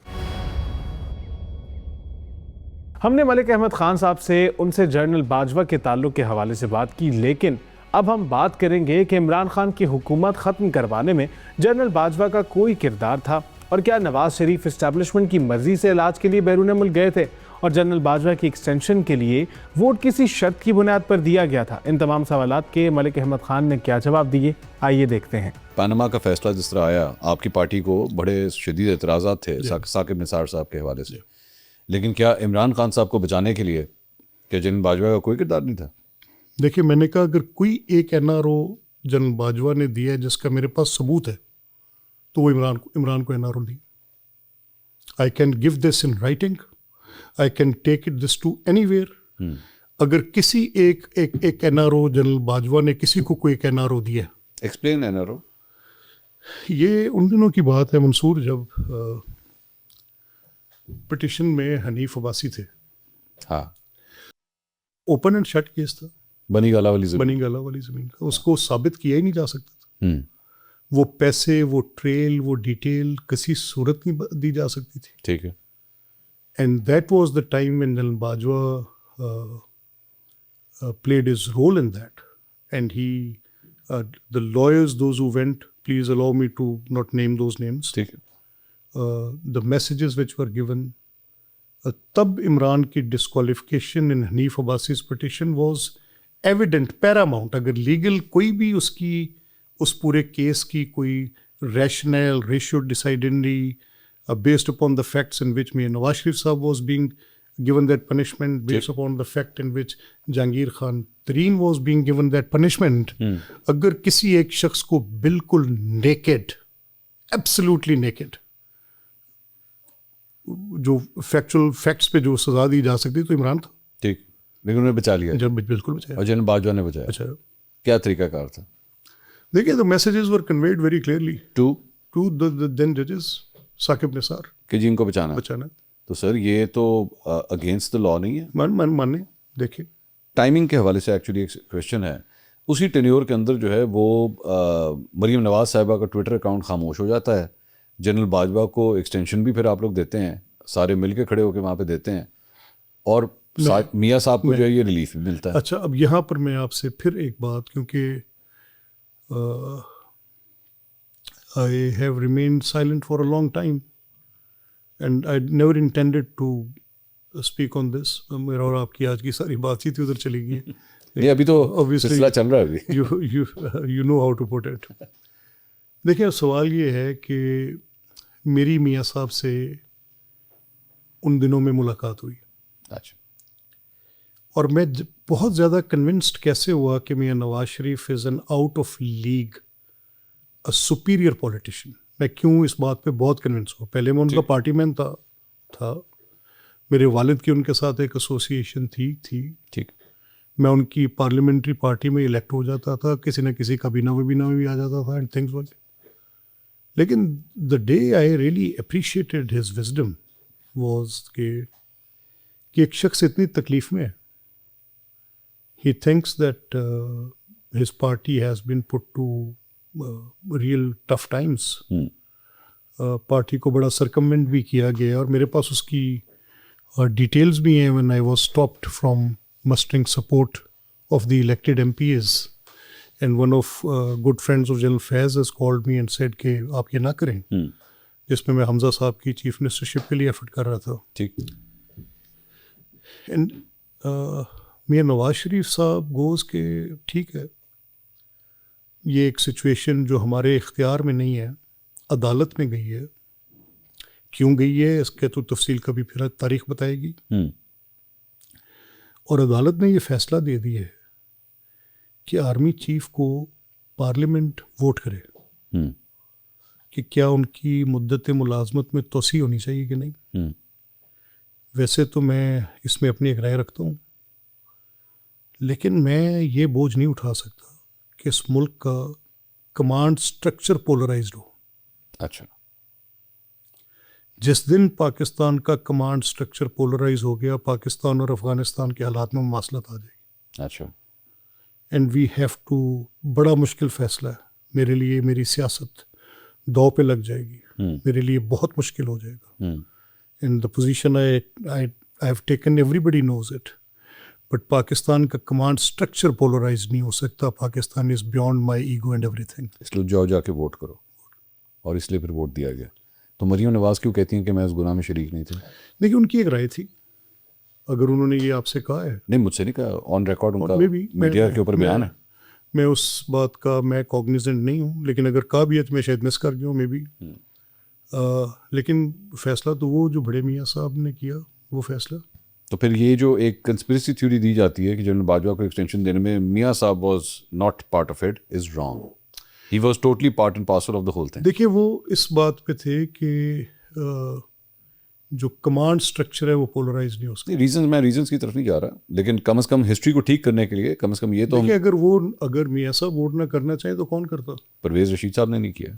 Speaker 1: हमने मलिक अहमद खान साहब से उनसे जनरल बाजवा के ताल्लुक के हवाले से बात की, लेकिन अब हम बात करेंगे कि इमरान खान की हुकूमत ख़त्म करवाने में जनरल बाजवा का कोई किरदार था, और क्या नवाज शरीफ इस्टेब्लिशमेंट की मर्जी से इलाज के लिए बैरून मुल्क गए थे और जनरल बाजवा की एक्सटेंशन के लिए वोट किसी शर्त की बुनियाद पर दिया गया था। इन तमाम सवालात के मलिक अहमद खान ने क्या जवाब दिए, आइए देखते हैं।
Speaker 2: पनामा का फैसला जिस तरह आया, आपकी पार्टी को बड़े शदीद एतराज़ात थे साकिब निसार साहब के हवाले से, लेकिन क्या इमरान खान साहब को बचाने के लिए क्या जनरल बाजवा का कोई किरदार नहीं था?
Speaker 3: देखिए, मैंने कहा अगर कोई एक एनआरओ जनरल बाजवा ने दिया है जिसका मेरे पास सबूत है, तो वो इमरान को एनआरओ दी। I can give this in writing, I can take it this to anywhere. अगर किसी एक एनआरओ जनरल बाजवा ने किसी को कोई एक एनआरओ दिया,
Speaker 2: एक्सप्लेन एनआरओ।
Speaker 3: ये उन दिनों की बात है मंसूर, जब पिटिशन में हनीफ अब्बासी थे,
Speaker 2: हाँ,
Speaker 3: ओपन एंड शट केस था,
Speaker 2: बनी गाला वाली जमीन।
Speaker 3: बनी गाला वाली जमीन का, उसको साबित किया ही नहीं जा सकता था।
Speaker 2: हम्म,
Speaker 3: वो पैसे, वो ट्रेल, वो डिटेल किसी सूरत नहीं दी जा सकती थी।
Speaker 2: ठीक है।
Speaker 3: And that was the time when General Bajwa played his role in that. And he, the lawyers, those who went, please allow me to not name those names,
Speaker 2: ठीक है।
Speaker 3: the messages which were given, तब इमरान की disqualification in Hanif Abbasi's petition was evident, paramount। अगर legal कोई भी उसकी उस पूरे केस की कोई rationale, ratio decidedly based upon the facts in which Mir Nawaz Sharif Saab was being given that punishment, based upon the fact in which Jahangir Khan Tareen was being given that punishment, अगर किसी एक शख्स को बिल्कुल naked, absolutely naked, जो factual facts पे जो सजा दी जा सकती तो इमरान था।
Speaker 2: ठीक, लेकिन उन्होंने बचा लिया।
Speaker 3: जब बिल्कुल बचाया,
Speaker 2: और जनरल बाजवा ने बचाया।
Speaker 3: अच्छा,
Speaker 2: क्या तरीकाकार था?
Speaker 3: देखिए, the messages were conveyed very clearly
Speaker 2: to
Speaker 3: the then जजेस साकिब निसार,
Speaker 2: कि जिनको बचाना।
Speaker 3: बचाना।
Speaker 2: तो सर ये तो अगेंस्ट द लॉ नहीं है?
Speaker 3: माने देखिए,
Speaker 2: टाइमिंग के हवाले से एक्चुअली एक क्वेश्चन है। उसी टेन्योर के अंदर जो है वो मरीम नवाज साहिबा का ट्विटर अकाउंट खामोश हो जाता है। जनरल बाजवा को एक्सटेंशन भी फिर आप लोग देते हैं, सारे मिलके खड़े होकर वहाँ पे देते हैं, और मियाँ साहब को जो है ये रिलीफ भी मिलता है।
Speaker 3: अच्छा, अब यहाँ पर मैं आपसे फिर एक बात, क्योंकि I have remained silent for a long time and I never intended to speak on this. मेरा और आपकी आज की सारी बातचीत ही उधर चली गई।
Speaker 2: नहीं, अभी तो
Speaker 3: Obviously,
Speaker 2: सिलसिला चल रहा है अभी।
Speaker 3: you know how to put it। देखिए, अब सवाल ये है कि मेरी मियाँ साहब से उन दिनों में मुलाकात हुई,
Speaker 2: अच्छा,
Speaker 3: और मैं बहुत ज़्यादा कन्विंस्ड कैसे हुआ कि Mian Nawaz Sharif is an out of league a superior politician. मैं क्यों इस बात पे बहुत कन्विंस हुआ? पहले मैं उनका पार्टी मैन था, मेरे वालिद की उनके साथ एक एसोसिएशन थी।
Speaker 2: ठीक,
Speaker 3: मैं उनकी पार्लियामेंट्री पार्टी में इलेक्ट हो जाता था, किसी न किसी काबीना में भी आ जाता था, एंड थिंग्स लाइक। लेकिन the day I really appreciated his wisdom was कि एक शख्स इतनी तकलीफ में है, he thinks that his party has been put to real tough times. Party को बड़ा सरकमवेंट भी किया गया, और मेरे पास उसकी डिटेल्स भी हैं। When I was stopped from mustering support of the elected MPs, and one of good friends of General Faiz has called me and said कि आप ये ना करें, जिसमें मैं हमजा साहब की चीफ मिनिस्टरशिप के लिए एफर्ट कर रहा था।
Speaker 2: ठीक,
Speaker 3: एंड मियाँ नवाज शरीफ साहब गोज़ के ठीक है, ये एक सिचुएशन जो हमारे इख्तियार में नहीं है, अदालत में गई है। क्यों गई है इसके तो तफसील कभी फिर तारीख बताएगी। और अदालत ने ये फैसला दे दिया है कि आर्मी चीफ को पार्लियामेंट वोट करे कि क्या उनकी मुद्दत मुलाजमत में तोसी होनी चाहिए कि नहीं। वैसे तो मैं इसमें अपनी एक राय रखता हूँ, लेकिन मैं ये बोझ नहीं उठा सकता कि इस मुल्क का कमांड स्ट्रक्चर पोलराइज्ड हो।
Speaker 2: अच्छा,
Speaker 3: जिस दिन पाकिस्तान का कमांड स्ट्रक्चर पोलराइज हो गया, पाकिस्तान और अफगानिस्तान के हालात में मुमासलत आ जाएगी।
Speaker 2: अच्छा,
Speaker 3: एंड वी हैव टू, बड़ा मुश्किल फ़ैसला है मेरे लिए, मेरी सियासत दाव पे लग जाएगी, मेरे लिए बहुत मुश्किल हो जाएगा। In the position I have taken, everybody knows it, but Pakistan का कमांड स्ट्रक्चर पोलराइज नहीं हो सकता। Pakistan is beyond my ego and everything.
Speaker 2: इसलिए जाओ जाके वोट करो, और इसलिए फिर वोट दिया गया। तो मरीम नवाज क्यों कहती हैं कि मैं उस गुनाह में शरीक नहीं थी?
Speaker 3: देखिए, उनकी एक राय थी, अगर उन्होंने ये आपसे कहा है।
Speaker 2: नहीं, मुझसे नहीं कहा, ऑन रिकॉर्ड उनका
Speaker 3: maybe,
Speaker 2: मीडिया के ऊपर बयान है।
Speaker 3: मैं उस बात का मैं कॉग्निजेंट नहीं हूँ, लेकिन अगर कहा भी है तो मैं शायद मिस कर गया हूँ, मे बी। लेकिन फैसला तो वो जो बड़े मियाँ साहब ने किया, वो फैसला
Speaker 2: तो फिर ये जो एक कंस्पिरेसी थ्योरी दी जाती है कि जनरल बाजवा को एक्सटेंशन देने में मियाँ साहब was not part of it is wrong. He was totally part and parcel of the whole thing.
Speaker 3: देखिए वो इस बात पे थे कि जो कमांड स्ट्रक्चर है वो पोलराइज नहीं हो सकता.
Speaker 2: मैं रीजंस की तरफ नहीं जा रहा, लेकिन कम से कम हिस्ट्री को ठीक करने के लिए कम से कम ये तो
Speaker 3: देखिए अगर मियाँ साहब वोट ना करना चाहे तो कौन करता.
Speaker 2: परवेज रशीद साहब ने नहीं किया.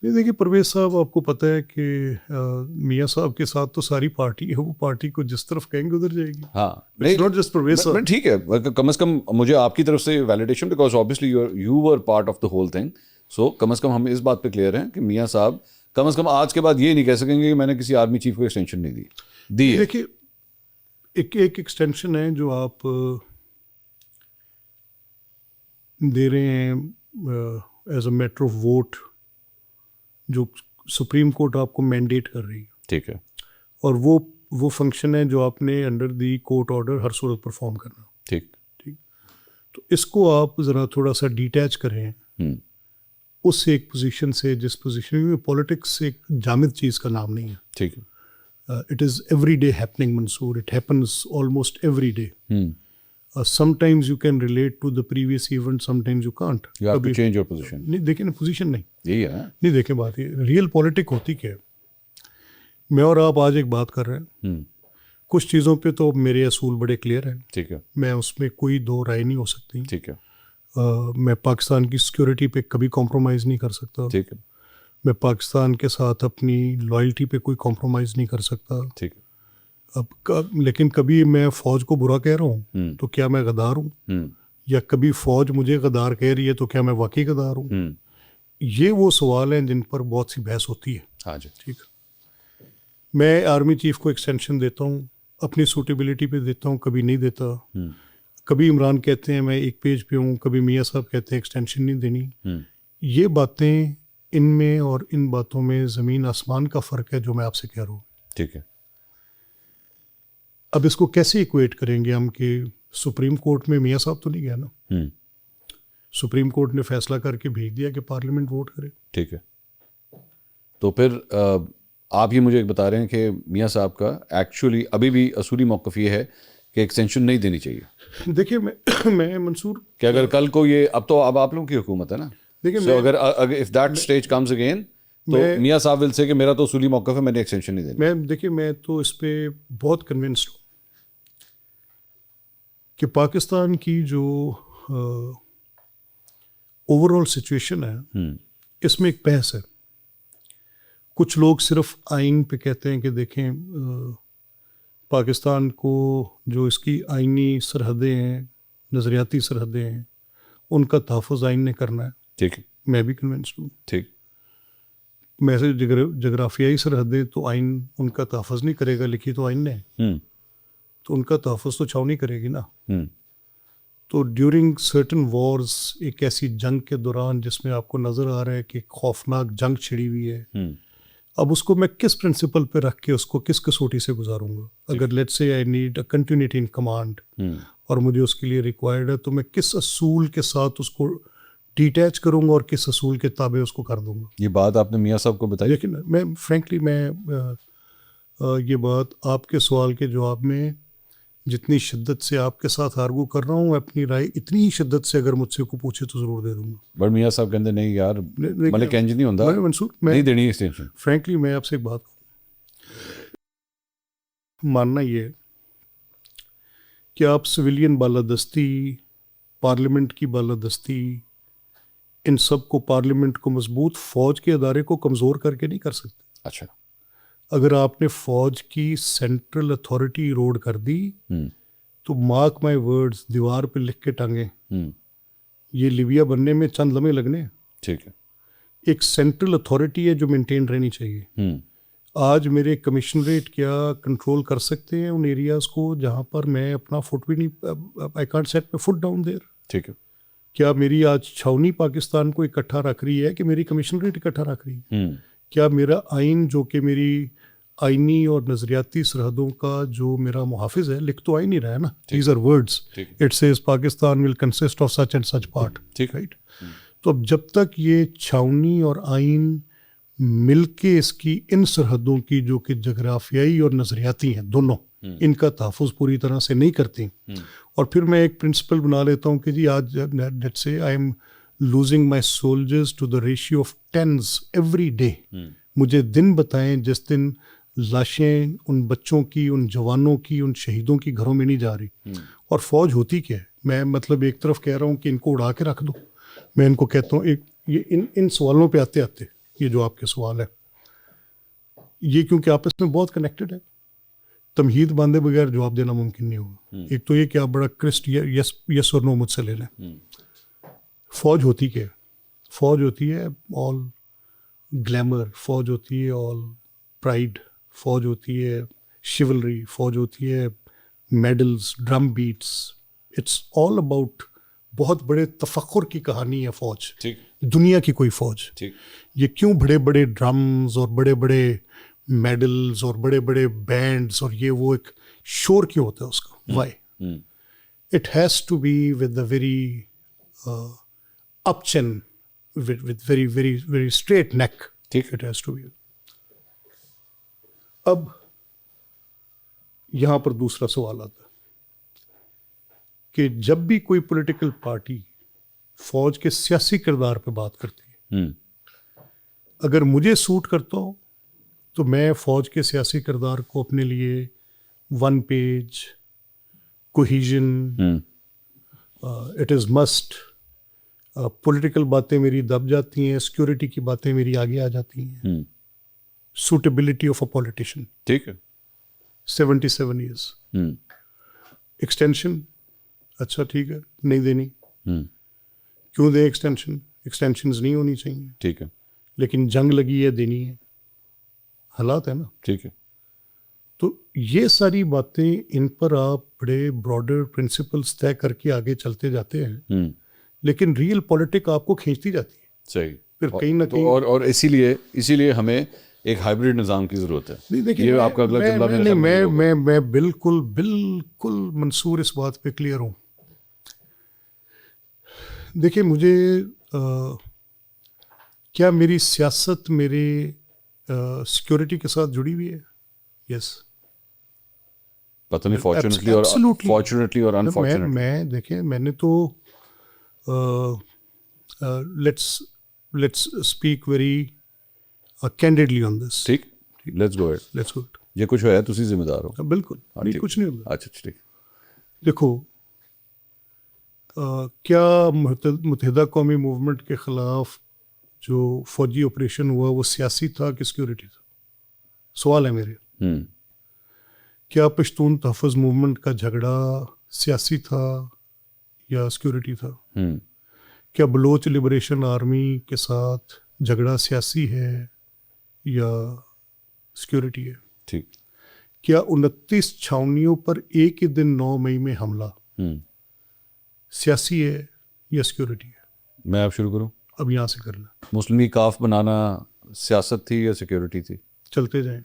Speaker 3: नहीं देखिए परवेज साहब आपको पता है कि मियाँ साहब के साथ तो सारी पार्टी है, वो पार्टी को जिस तरफ कहेंगे उधर जाएगी.
Speaker 2: हाँ
Speaker 3: नॉट जस्ट परवेज साहब.
Speaker 2: ठीक है, कम से कम मुझे आपकी तरफ से validation, because obviously you were part of the whole thing. So कम से कम हम इस बात पे क्लियर हैं कि मियाँ साहब कम से कम आज के बाद ये नहीं कह सकेंगे कि मैंने किसी आर्मी चीफ को एक्सटेंशन नहीं दी है.
Speaker 3: देखिए एक एक्सटेंशन है जो आप दे रहे हैं as a matter of vote, जो सुप्रीम कोर्ट आपको मैंडेट कर रही है.
Speaker 2: ठीक है.
Speaker 3: और वो फंक्शन है जो आपने under the court order her Surat perform करना.
Speaker 2: ठीक.
Speaker 3: तो इसको आप ज़रा थोड़ा सा डिटैच करें उस एक पोजीशन से जिस पोजीशन में पॉलिटिक्स एक जामिद चीज़ का नाम नहीं है.
Speaker 2: ठीक है.
Speaker 3: It is every day happening, Mansoor. It happens almost every day. Sometimes you can relate to the previous event, sometimes you can't.
Speaker 2: You have to change your position.
Speaker 3: नहीं देखें ना, पोजीशन नहीं.
Speaker 2: यही है.
Speaker 3: नहीं देखें बात ये रियल पॉलिटिक होती क्या है. मैं और आप आज एक बात कर रहे हैं. कुछ चीज़ों पे तो मेरे असूल बड़े क्लियर हैं.
Speaker 2: ठीक है.
Speaker 3: मैं उसमें कोई दो राय नहीं हो सकती.
Speaker 2: ठीक है.
Speaker 3: मैं पाकिस्तान की सिक्योरिटी पे कभी कॉम्प्रोमाइज़ नहीं कर सकता.
Speaker 2: ठीक है.
Speaker 3: मैं पाकिस्तान के साथ अपनी लॉयल्टी पे कोई कॉम्प्रोमाइज़ नहीं कर सकता.
Speaker 2: ठीक है.
Speaker 3: लेकिन कभी मैं फ़ौज को बुरा कह रहा हूँ तो क्या मैं गद्दार हूँ, या कभी फ़ौज मुझे गद्दार कह रही है तो क्या मैं वाकई गद्दार हूँ. ये वो सवाल हैं जिन पर बहुत सी बहस होती है.
Speaker 2: हाँ जी.
Speaker 3: ठीक. मैं आर्मी चीफ को एक्सटेंशन देता हूँ, अपनी सूटेबिलिटी पे देता हूँ, कभी नहीं देता. कभी इमरान कहते हैं मैं एक पेज पे हूँ, कभी मियाँ साहब कहते हैं एक्सटेंशन नहीं देनी. ये बातें, इनमें और इन बातों में ज़मीन आसमान का फ़र्क है जो मैं आपसे कह रहा हूँ.
Speaker 2: ठीक है.
Speaker 3: अब इसको कैसे इक्वेट करेंगे हम कि सुप्रीम कोर्ट में मियाँ साहब तो नहीं गया ना. सुप्रीम कोर्ट ने फैसला करके भेज दिया कि पार्लियामेंट वोट करे.
Speaker 2: ठीक है. तो फिर आप ये मुझे बता रहे हैं कि मियाँ साहब का एक्चुअली अभी भी असूली मौक़िफ़ ये है कि एक्सटेंशन नहीं देनी चाहिए.
Speaker 3: देखिए मैं मंसूर
Speaker 2: कि अगर कल को ये अब आप लोगों की हुकूमत है ना.
Speaker 3: देखिए
Speaker 2: so अगर if that stage comes again तो मियाँ साहब विल से कि मेरा तो उसूली मौक़िफ़ है, मैंने एक्सटेंशन नहीं देना.
Speaker 3: मैं तो इस पे बहुत कन्विंस्ड हूँ कि पाकिस्तान की जो ओवरऑल सिचुएशन है इसमें एक बहस है. कुछ लोग सिर्फ आइन पे कहते हैं कि देखें पाकिस्तान को जो इसकी आइनी सरहदें हैं, नज़रियाती सरहदें हैं, उनका तहफ़्फ़ुज़ आइन ने करना है.
Speaker 2: ठीक है.
Speaker 3: मैं भी कन्विंस्ड हूँ.
Speaker 2: ठीक.
Speaker 3: मैं से जगराफियाई सरहदें तो आइन उनका तहफ़्फ़ुज़ नहीं करेगा, लिखी तो आइन ने, तो उनका तहफ़्फ़ुज़ तो छावनी करेगी ना. तो ड्यूरिंग सर्टन वॉर्स, एक ऐसी जंग के दौरान जिसमें आपको नज़र आ रहा है कि खौफनाक जंग छिड़ी हुई है, अब उसको मैं किस प्रिंसिपल पे रख के उसको किस कसौटी से गुजारूंगा. अगर let's say I need a continuity in command और मुझे उसके लिए रिक्वायर्ड है, तो मैं किस असूल के साथ उसको डिटैच करूंगा और किस असूल के ताबे उसको कर दूंगा.
Speaker 2: ये बात आपने मियाँ साहब को बताई.
Speaker 3: लेकिन मैं फ्रेंकली ये बात आपके सवाल के जवाब में जितनी शिद्दत से आपके साथ आर्गू कर रहा हूँ, अपनी राय इतनी ही शिद्दत से अगर मुझसे को पूछे तो ज़रूर दे दूंगा.
Speaker 2: बट मियाँ साहब कहते नहीं यार मलिक इंज नहीं होता,
Speaker 3: मंसूर
Speaker 2: नहीं देनी एक्सटेंशन.
Speaker 3: फ्रेंकली मैं आपसे एक बात मानना ये है कि आप सिविलियन बालादस्ती, पार्लियामेंट की बालादस्ती, इन सब को, पार्लियामेंट को मजबूत, फ़ौज के अदारे को कमज़ोर करके नहीं कर सकते.
Speaker 2: अच्छा.
Speaker 3: अगर आपने फ़ौज की सेंट्रल अथॉरिटी इरोड कर दी तो मार्क माय वर्ड्स, दीवार पे लिख के टांगे, ये लिबिया बनने में चंद लम्हे लगने.
Speaker 2: ठीक है.
Speaker 3: एक सेंट्रल अथॉरिटी है जो मेंटेन रहनी चाहिए. आज मेरे कमिश्नरेट क्या कंट्रोल कर सकते हैं उन एरियाज़ को जहाँ पर मैं अपना फुट भी नहीं, I can't set my foot down there.
Speaker 2: ठीक है.
Speaker 3: क्या मेरी आज छावनी पाकिस्तान को इकट्ठा रख रही है कि मेरी कमिश्नरेट इकट्ठा रख रही है? क्या मेरा आइन, जो कि मेरी आइनी और नज़रियाती सरहदों का जो मेरा मुहाफिज है, लिख तो आ ही नहीं रहा है ना. These are words. It says Pakistan will consist of such and such part.
Speaker 2: ठीक.
Speaker 3: राइट. तो अब जब तक ये छावनी और आइन मिलके इसकी इन सरहदों की जो कि जगराफियाई और नज़रियाती हैं दोनों, इनका तहफ़्फ़ुज़ पूरी तरह से नहीं करती, और फिर मैं एक प्रिंसिपल बना लेता हूँ कि जी आज let's say I am losing my soldiers to the ratio of 10s every day. मुझे दिन बताएं जिस दिन लाशें उन बच्चों की, उन जवानों की, उन शहीदों की घरों में नहीं जा रही। और फौज होती क्या है? मैं मतलब एक तरफ कह रहा हूँ कि इनको उड़ा के रख दो, मैं इनको कहता हूँ एक ये इन सवालों पे आते आते ये जो आपके सवाल है, ये क्योंकि आपस में बहुत कनेक्टेड है, तमहीद बांधे बगैर जवाब देना मुमकिन नहीं होगा। एक तो ये कि आप बड़ा क्रिस्ट यस और नो मुझसे ले लें। फौज होती क्या है? फौज होती है ऑल ग्लैमर, फौज होती है ऑल प्राइड, फौज होती है शिवलरी, फौज होती है medals, drum beats, it's all about बहुत बड़े तफक्कुर की कहानी है फौज।
Speaker 2: ठीक,
Speaker 3: दुनिया की कोई फौज,
Speaker 2: ठीक,
Speaker 3: ये क्यों बड़े बड़े ड्रम्स और बड़े बड़े मेडल्स और बड़े बड़े बैंड्स और ये वो एक शोर क्यों होता है उसका? Why? It has to be with the very up chin, with very very very straight neck.
Speaker 2: ठीक,
Speaker 3: it has to be. अब यहां पर दूसरा सवाल आता है कि जब भी कोई पॉलिटिकल पार्टी फौज के सियासी किरदार पे बात करती है, अगर मुझे सूट करता हो तो मैं फौज के सियासी किरदार को अपने लिए one page cohesion, it is must, political बातें मेरी दब जाती हैं, सिक्योरिटी की बातें मेरी आगे आ जाती हैं, सूटेबिलिटी ऑफ अ पॉलिटिशियन।
Speaker 2: ठीक है,
Speaker 3: 77 ईयर्स एक्सटेंशन, अच्छा ठीक है, नहीं देनी, क्यों दे एक्सटेंशन? एक्सटेंशंस नहीं होनी चाहिए,
Speaker 2: ठीक है,
Speaker 3: लेकिन जंग लगी है, देनी है, हालात है ना।
Speaker 2: ठीक है,
Speaker 3: तो ये सारी बातें, इन पर आप बड़े ब्रॉडर प्रिंसिपल्स तय करके आगे चलते जाते हैं, लेकिन रियल पॉलिटिक आपको खींचती जाती है।
Speaker 2: सही।
Speaker 3: फिर कहीं ना
Speaker 2: तो
Speaker 3: कहीं
Speaker 2: और इसीलिए हमें एक हाइब्रिड निज़ाम की ज़रूरत है।
Speaker 3: नहीं, देखिए,
Speaker 2: ये आपका अगला जुमला मेरे ख्याल में यही होगा।
Speaker 3: मैं बिल्कुल बिल्कुल मंसूर इस बात पे क्लियर हूँ। देखिए मुझे क्या मेरी सियासत मेरे सिक्योरिटी के साथ जुड़ी हुई है? यस।
Speaker 2: पता नहीं फॉर्चुनेटली और अनफॉर्चुनेटली।
Speaker 3: मैं देखिए, मैंने तो let's speak very candidly on this.
Speaker 2: ठीक, लेट्स गो इट। ये कुछ होया तुसी जिम्मेदार हो।
Speaker 3: बिल्कुल नहीं,
Speaker 2: ठीक।
Speaker 3: कुछ नहीं होगा।
Speaker 2: अच्छा ठीक।
Speaker 3: देखो, क्या मुत्तहिदा कौमी मूवमेंट के ख़िलाफ़ जो फौजी ऑपरेशन हुआ वो सियासी था कि सिक्योरिटी था? सवाल है मेरे। क्या पश्तून तहफ़्फ़ुज़ मूवमेंट का झगड़ा सियासी था या सिक्योरिटी था? क्या बलोच लिबरेशन आर्मी के साथ झगड़ा सियासी है या सिक्योरिटी है?
Speaker 2: ठीक।
Speaker 3: क्या 29 छावनियों पर एक ही दिन 9 मई में हमला सियासी है या सिक्योरिटी है?
Speaker 2: मैं अब शुरू करूं?
Speaker 3: अब यहाँ से कर लें।
Speaker 2: मुस्लिम लीग काफ बनाना सियासत थी या सिक्योरिटी थी?
Speaker 3: चलते जाएं।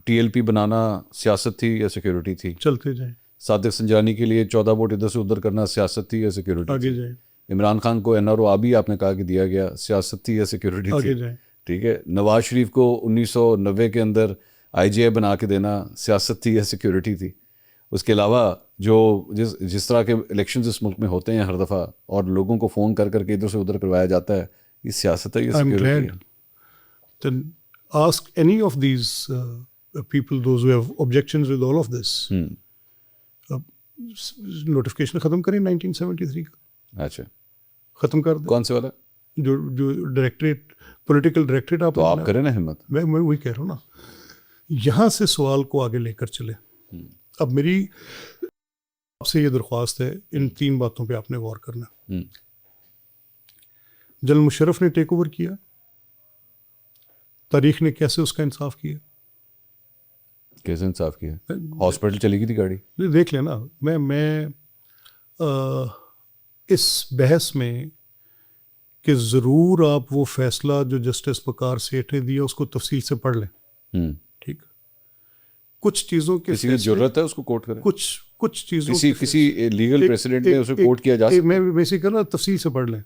Speaker 2: TLP बनाना सियासत थी या सिक्योरिटी थी?
Speaker 3: चलते जाएं।
Speaker 2: सादिक संजानी के लिए 14 वोट इधर से उधर करना सियासत थी या सिक्योरिटी?
Speaker 3: आगे जाएं।
Speaker 2: इमरान खान को NRO आबी आपने कहा कि दिया गया, सियासत थी या सिक्योरिटी थी?
Speaker 3: आगे जाएं।
Speaker 2: ठीक है। नवाज शरीफ को 1990 के अंदर IGI बना के देना सियासत थी या सिक्योरिटी थी? उसके अलावा जो जिस तरह के इलेक्शंस इस मुल्क में होते हैं हर दफ़ा और लोगों को फ़ोन कर करके इधर से उधर करवाया जाता है, ये सियासत है या सिक्योरिटी है?
Speaker 3: Then ask any of these people, those who have objections with all of this. Notification ख़त्म करें 1973 का।
Speaker 2: अच्छा,
Speaker 3: ख़त्म कर दें।
Speaker 2: कौन से वाला?
Speaker 3: जो डायरेक्टरेट, पॉलिटिकल डायरेक्टरेट आप
Speaker 2: तो आप करें ना हिम्मत।
Speaker 3: मैं वही कह रहा हूँ ना, यहाँ से सवाल को आगे लेकर चले। अब मेरी आपसे ये दरख्वास्त है, इन 3 बातों पे आपने गौर करना। जनरल मुशर्रफ ने टेक ओवर किया, तारीख ने कैसे उसका इंसाफ किया?
Speaker 2: कैसे इंसाफ किया? हॉस्पिटल चली गई थी गाड़ी।
Speaker 3: देख लेना। मैं इस बहस में कि ज़रूर आप वो फैसला जो जस्टिस वकार सेठ ने दिया उसको तफसील से पढ़ लें। ठीक, कुछ चीज़ों के
Speaker 2: किसी की जरूरत है उसको कोर्ट करें।
Speaker 3: कुछ चीज़ों
Speaker 2: किसी लीगल प्रेसिडेंट ने उसे कोर्ट किया जा सकता है।
Speaker 3: मैं बेसिक ना तफसील से पढ़ लें।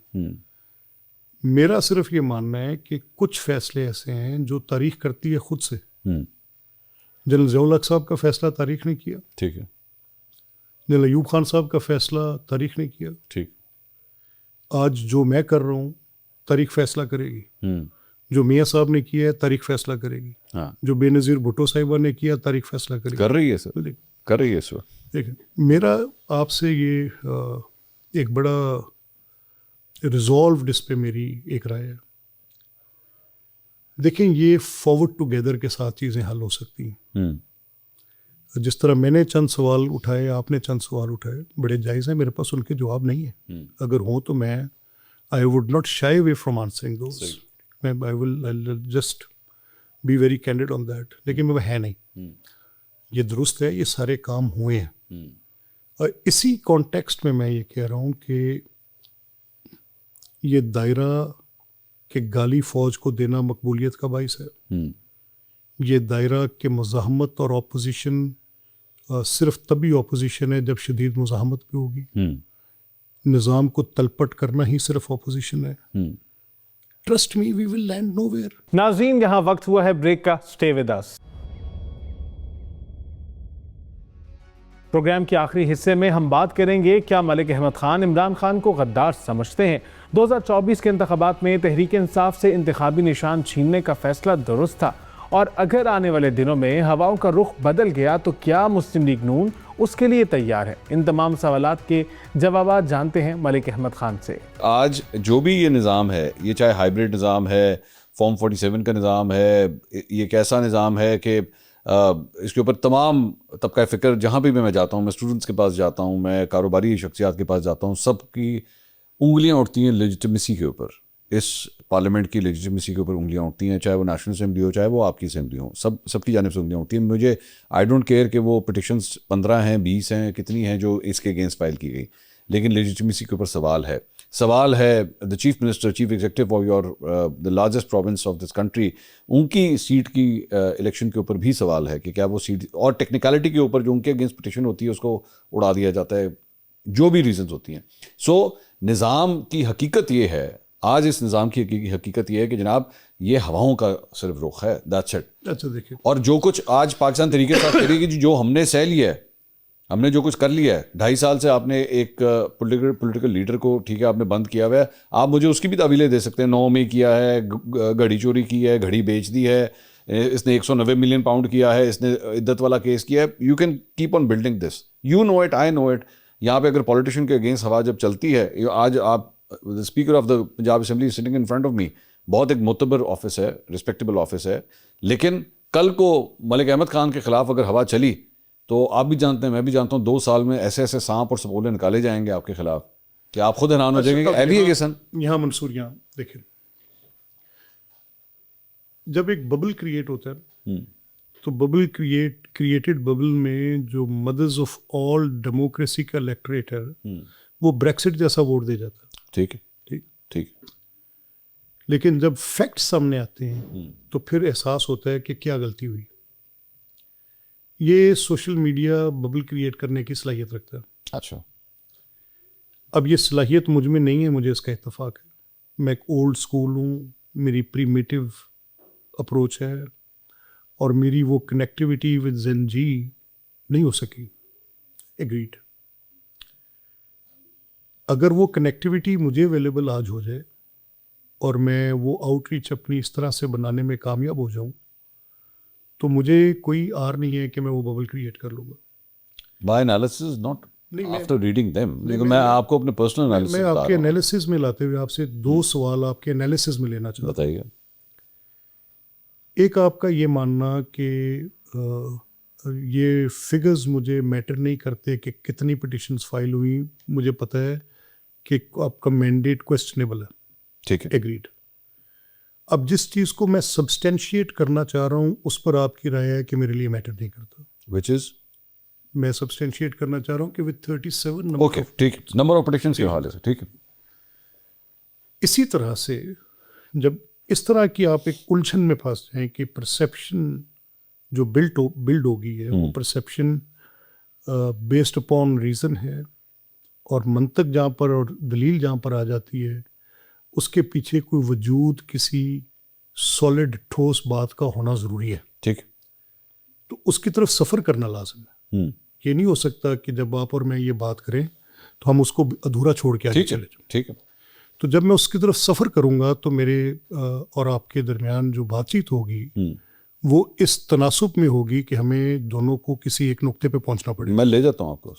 Speaker 3: मेरा सिर्फ ये मानना है कि कुछ फैसले ऐसे हैं जो तारीख करती है खुद से जनरल ज़ियाउल हक साहब का फैसला तारीख ने किया,
Speaker 2: ठीक है,
Speaker 3: जनरल अयूब खान साहब का फैसला तारीख ने किया।
Speaker 2: ठीक।
Speaker 3: आज जो मैं कर रहा हूँ तारीख फैसला करेगी,
Speaker 2: हम्म,
Speaker 3: जो मियाँ साहब ने किया है तारीख फैसला करेगी,
Speaker 2: हाँ,
Speaker 3: जो बेनज़ीर भुट्टो साहिबा ने किया तारीख फैसला करेगी।
Speaker 2: कर रही है सर,
Speaker 3: देख-
Speaker 2: कर रही है इस वक्त।
Speaker 3: देखिए, मेरा आपसे ये एक बड़ा रिजॉल्व्ड इस पे मेरी एक राय है। देखें, ये फॉरवर्ड टुगेदर के साथ चीज़ें हल हो सकती हैं। जिस तरह मैंने चंद सवाल उठाए, आपने चंद सवाल उठाए, बड़े जायज़ हैं, मेरे पास उनके जवाब नहीं है। अगर हों तो मैं I would not shy away from answering those, मैं I will just be very candid on that, लेकिन वो है नहीं। ये दुरुस्त है, ये सारे काम हुए हैं। और इसी कॉन्टेक्स्ट में मैं ये कह रहा हूँ कि ये दायरा के गाली फौज को देना मकबूलियत का बाइस है। ये दायरा के मुज़ाहमत और ऑपोजिशन सिर्फ तभी ऑपोजिशन है जब शदीद मुज़ाहमत भी होगी। निज़ाम को तलपट करना ही सिर्फ ऑपोजिशन है। Trust me, we will land nowhere.
Speaker 1: नाज़रीन, यहाँ वक्त हुआ है ब्रेक का। Stay with us. प्रोग्राम के आखिरी हिस्से में हम बात करेंगे, क्या मलिक अहमद खान इमरान खान को गद्दार समझते हैं? 2024 के इंतखाबात में तहरीक इंसाफ से इंतखाबी निशान छीनने का फैसला दुरुस्त था, और अगर आने वाले दिनों में हवाओं का रुख बदल गया तो क्या मुस्लिम लीग नून उसके लिए तैयार है? इन तमाम सवालात के जवाब जानते हैं मलिक अहमद खान से।
Speaker 2: आज जो भी ये निज़ाम है, ये चाहे हाइब्रिड निज़ाम है, फॉर्म 47 का निज़ाम है, ये कैसा निज़ाम है कि इसके ऊपर तमाम तबका फ़िक्र, जहाँ भी मैं जाता हूँ, मैं स्टूडेंट्स के पास जाता हूँ, मैं कारोबारी शख्सियात के पास जाता हूँ, सबकी उंगलियाँ उठती हैं लेजिटिमेसी के ऊपर, इस पार्लियामेंट की लेजिटिमेसी के ऊपर उंगलियाँ उठती हैं, चाहे वो नेशनल असेंबली हो, चाहे वो आपकी असेंबली हो, सबकी जानिब से उंगलियाँ उठती हैं। मुझे आई डोंट केयर कि वो पिटिशंस 15 हैं, 20 हैं, कितनी हैं जो इसके अगेंस्ट फाइल की गई, लेकिन लेजिटिमेसी के ऊपर सवाल है the chief minister, chief executive of your the largest province of this country, उनकी सीट की इलेक्शन के ऊपर भी सवाल है कि क्या वो सीट, और टेक्निकलिटी के ऊपर जो उनके अगेंस्ट पिटिशन होती है उसको उड़ा दिया जाता है, जो भी रीजंस होती हैं। सो निज़ाम की हकीकत ये है, आज इस निज़ाम की हकीकत ये है कि जनाब ये हवाओं का सिर्फ रुख है, दैट्स इट।
Speaker 3: अच्छा, देखिए,
Speaker 2: और जो कुछ आज पाकिस्तान तरीके से करेगी, जो हमने सह लिया है, हमने जो कुछ कर लिया है, 2.5 साल से आपने एक पॉलिटिकल लीडर को, ठीक है, आपने बंद किया हुआ है, आप मुझे उसकी भी तावीलें दे सकते हैं। 9 में किया है, घड़ी चोरी की है, घड़ी बेच दी है, इसने 190 मिलियन पाउंड किया है, इसने इद्दत वाला केस किया है। You can keep on building this, you know it, I know it. यहाँ पे अगर पॉलिटिशियन के अगेंस्ट हवा जब चलती है, आज आप the speaker of the Punjab assembly sitting in front of me, बहुत एक मोतबर ऑफिस है, रिस्पेक्टेबल ऑफिस है, लेकिन कल को मलिक अहमद खान के खिलाफ अगर हवा चली तो आप भी जानते हैं, मैं भी जानता हूँ, 2 साल में ऐसे ऐसे सांप और सपोले निकाले जाएंगे आपके खिलाफ कि आप खुद हैरान हो जाएंगे कि ऐवी है कि सन।
Speaker 3: यहाँ मंसूर, यहाँ देखिए, जब एक बबल क्रिएट होता है तो बबल क्रिएटेड बबल में जो मदर्स ऑफ ऑल डेमोक्रेसी का इलेक्टोरेट है वो ब्रेक्सिट जैसा वोट दे जाता है।
Speaker 2: ठीक है,
Speaker 3: ठीक
Speaker 2: ठीक।
Speaker 3: लेकिन जब फैक्ट सामने आते हैं तो फिर एहसास होता है कि क्या गलती हुई। ये सोशल मीडिया बबल क्रिएट करने की सलाहियत रखता है।
Speaker 2: अच्छा,
Speaker 3: अब ये सलाहियत मुझ में नहीं है, मुझे इसका इत्तेफाक है। मैं एक ओल्ड स्कूल हूँ, मेरी प्रीमिटिव अप्रोच है, और मेरी वो कनेक्टिविटी विद जेन जी नहीं हो सकी। एग्रीड। अगर वो कनेक्टिविटी मुझे अवेलेबल आज हो जाए और मैं वो आउटरीच अपनी इस तरह से बनाने में कामयाब हो जाऊं, तो मुझे कोई आर नहीं है कि मैं वो बबल क्रिएट कर लूँगा।
Speaker 2: माय एनालिसिस नॉट
Speaker 3: नहीं, मैं-
Speaker 2: आफ्टर रीडिंग देम, लेकिन मैं आपको अपने पर्सनल एनालिसिस
Speaker 3: मैं आपके एनालिसिस में लाते हुए आपसे 2 सवाल आपके एनालिसिस में लेना चाहता हूँ।
Speaker 2: बताइए।
Speaker 3: एक, आपका ये मानना कि ये फिगर्स मुझे मैटर नहीं करते कि कितनी पिटिशंस फाइल हुई, मुझे पता है कि आपका मैंडेट क्वेश्चनेबल है।
Speaker 2: ठीक है,
Speaker 3: एग्रीड। अब जिस चीज़ को मैं सब्सटेंशिएट करना चाह रहा हूँ उस पर आपकी राय है कि मेरे लिए मैटर नहीं करता।
Speaker 2: व्हिच इज,
Speaker 3: मैं सब्सटेंशिएट करना चाह रहा हूँ कि विद 37 नंबर
Speaker 2: ओके, ठीक, नंबर ऑफ पिटिशंस के हवाले से, ठीक है।
Speaker 3: इसी तरह से जब इस तरह की आप एक उलझन में फंस जाएं कि परसेप्शन जो बिल्ड होगी है वो परसेप्शन बेस्ड अपॉन रीज़न है, और मंतक जहाँ पर और दलील जहाँ पर आ जाती है उसके पीछे कोई वजूद किसी सॉलिड ठोस बात का होना ज़रूरी है।
Speaker 2: ठीक।
Speaker 3: तो उसकी तरफ सफ़र करना लाजम है। ये नहीं हो सकता कि जब आप और मैं ये बात करें तो हम उसको अधूरा छोड़ के आगे
Speaker 2: ठीक है,
Speaker 3: चले जाएं।
Speaker 2: ठीक है।
Speaker 3: तो जब मैं उसकी तरफ सफ़र करूंगा तो मेरे और आपके दरमियान जो बातचीत होगी वो इस तनासुब में होगी कि हमें दोनों को किसी एक नुक्ते पे पहुंचना पड़ेगा।
Speaker 2: मैं ले जाता हूँ आपको,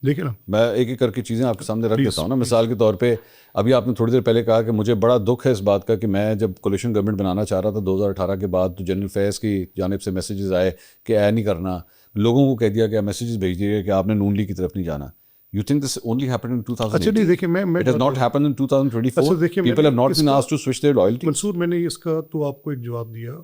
Speaker 3: देखिए ना,
Speaker 2: मैं एक एक करके चीज़ें आपके सामने रख
Speaker 3: Please,
Speaker 2: देता हूँ ना। मिसाल के तौर पे अभी आपने थोड़ी देर पहले कहा कि मुझे बड़ा दुख है इस बात का कि मैं जब कोलिशन गवर्नमेंट बनाना चाह रहा था 2018 के बाद, तो जनरल फैज़ की जानिब से मैसेजेस आए कि ऐ नहीं करना, लोगों को कह दिया गया, मैसेजेस भेज दिए गए कि आपने नून लीग की तरफ नहीं जाना। You think this only happened in 2018?
Speaker 3: अच्छा नहीं, देखिए मैं
Speaker 2: It has not happened in 2024.
Speaker 3: अच्छा देखिए,
Speaker 2: People have not been asked to switch their loyalty.
Speaker 3: Mansoor, मैंने इसका तो आपको एक जवाब दिया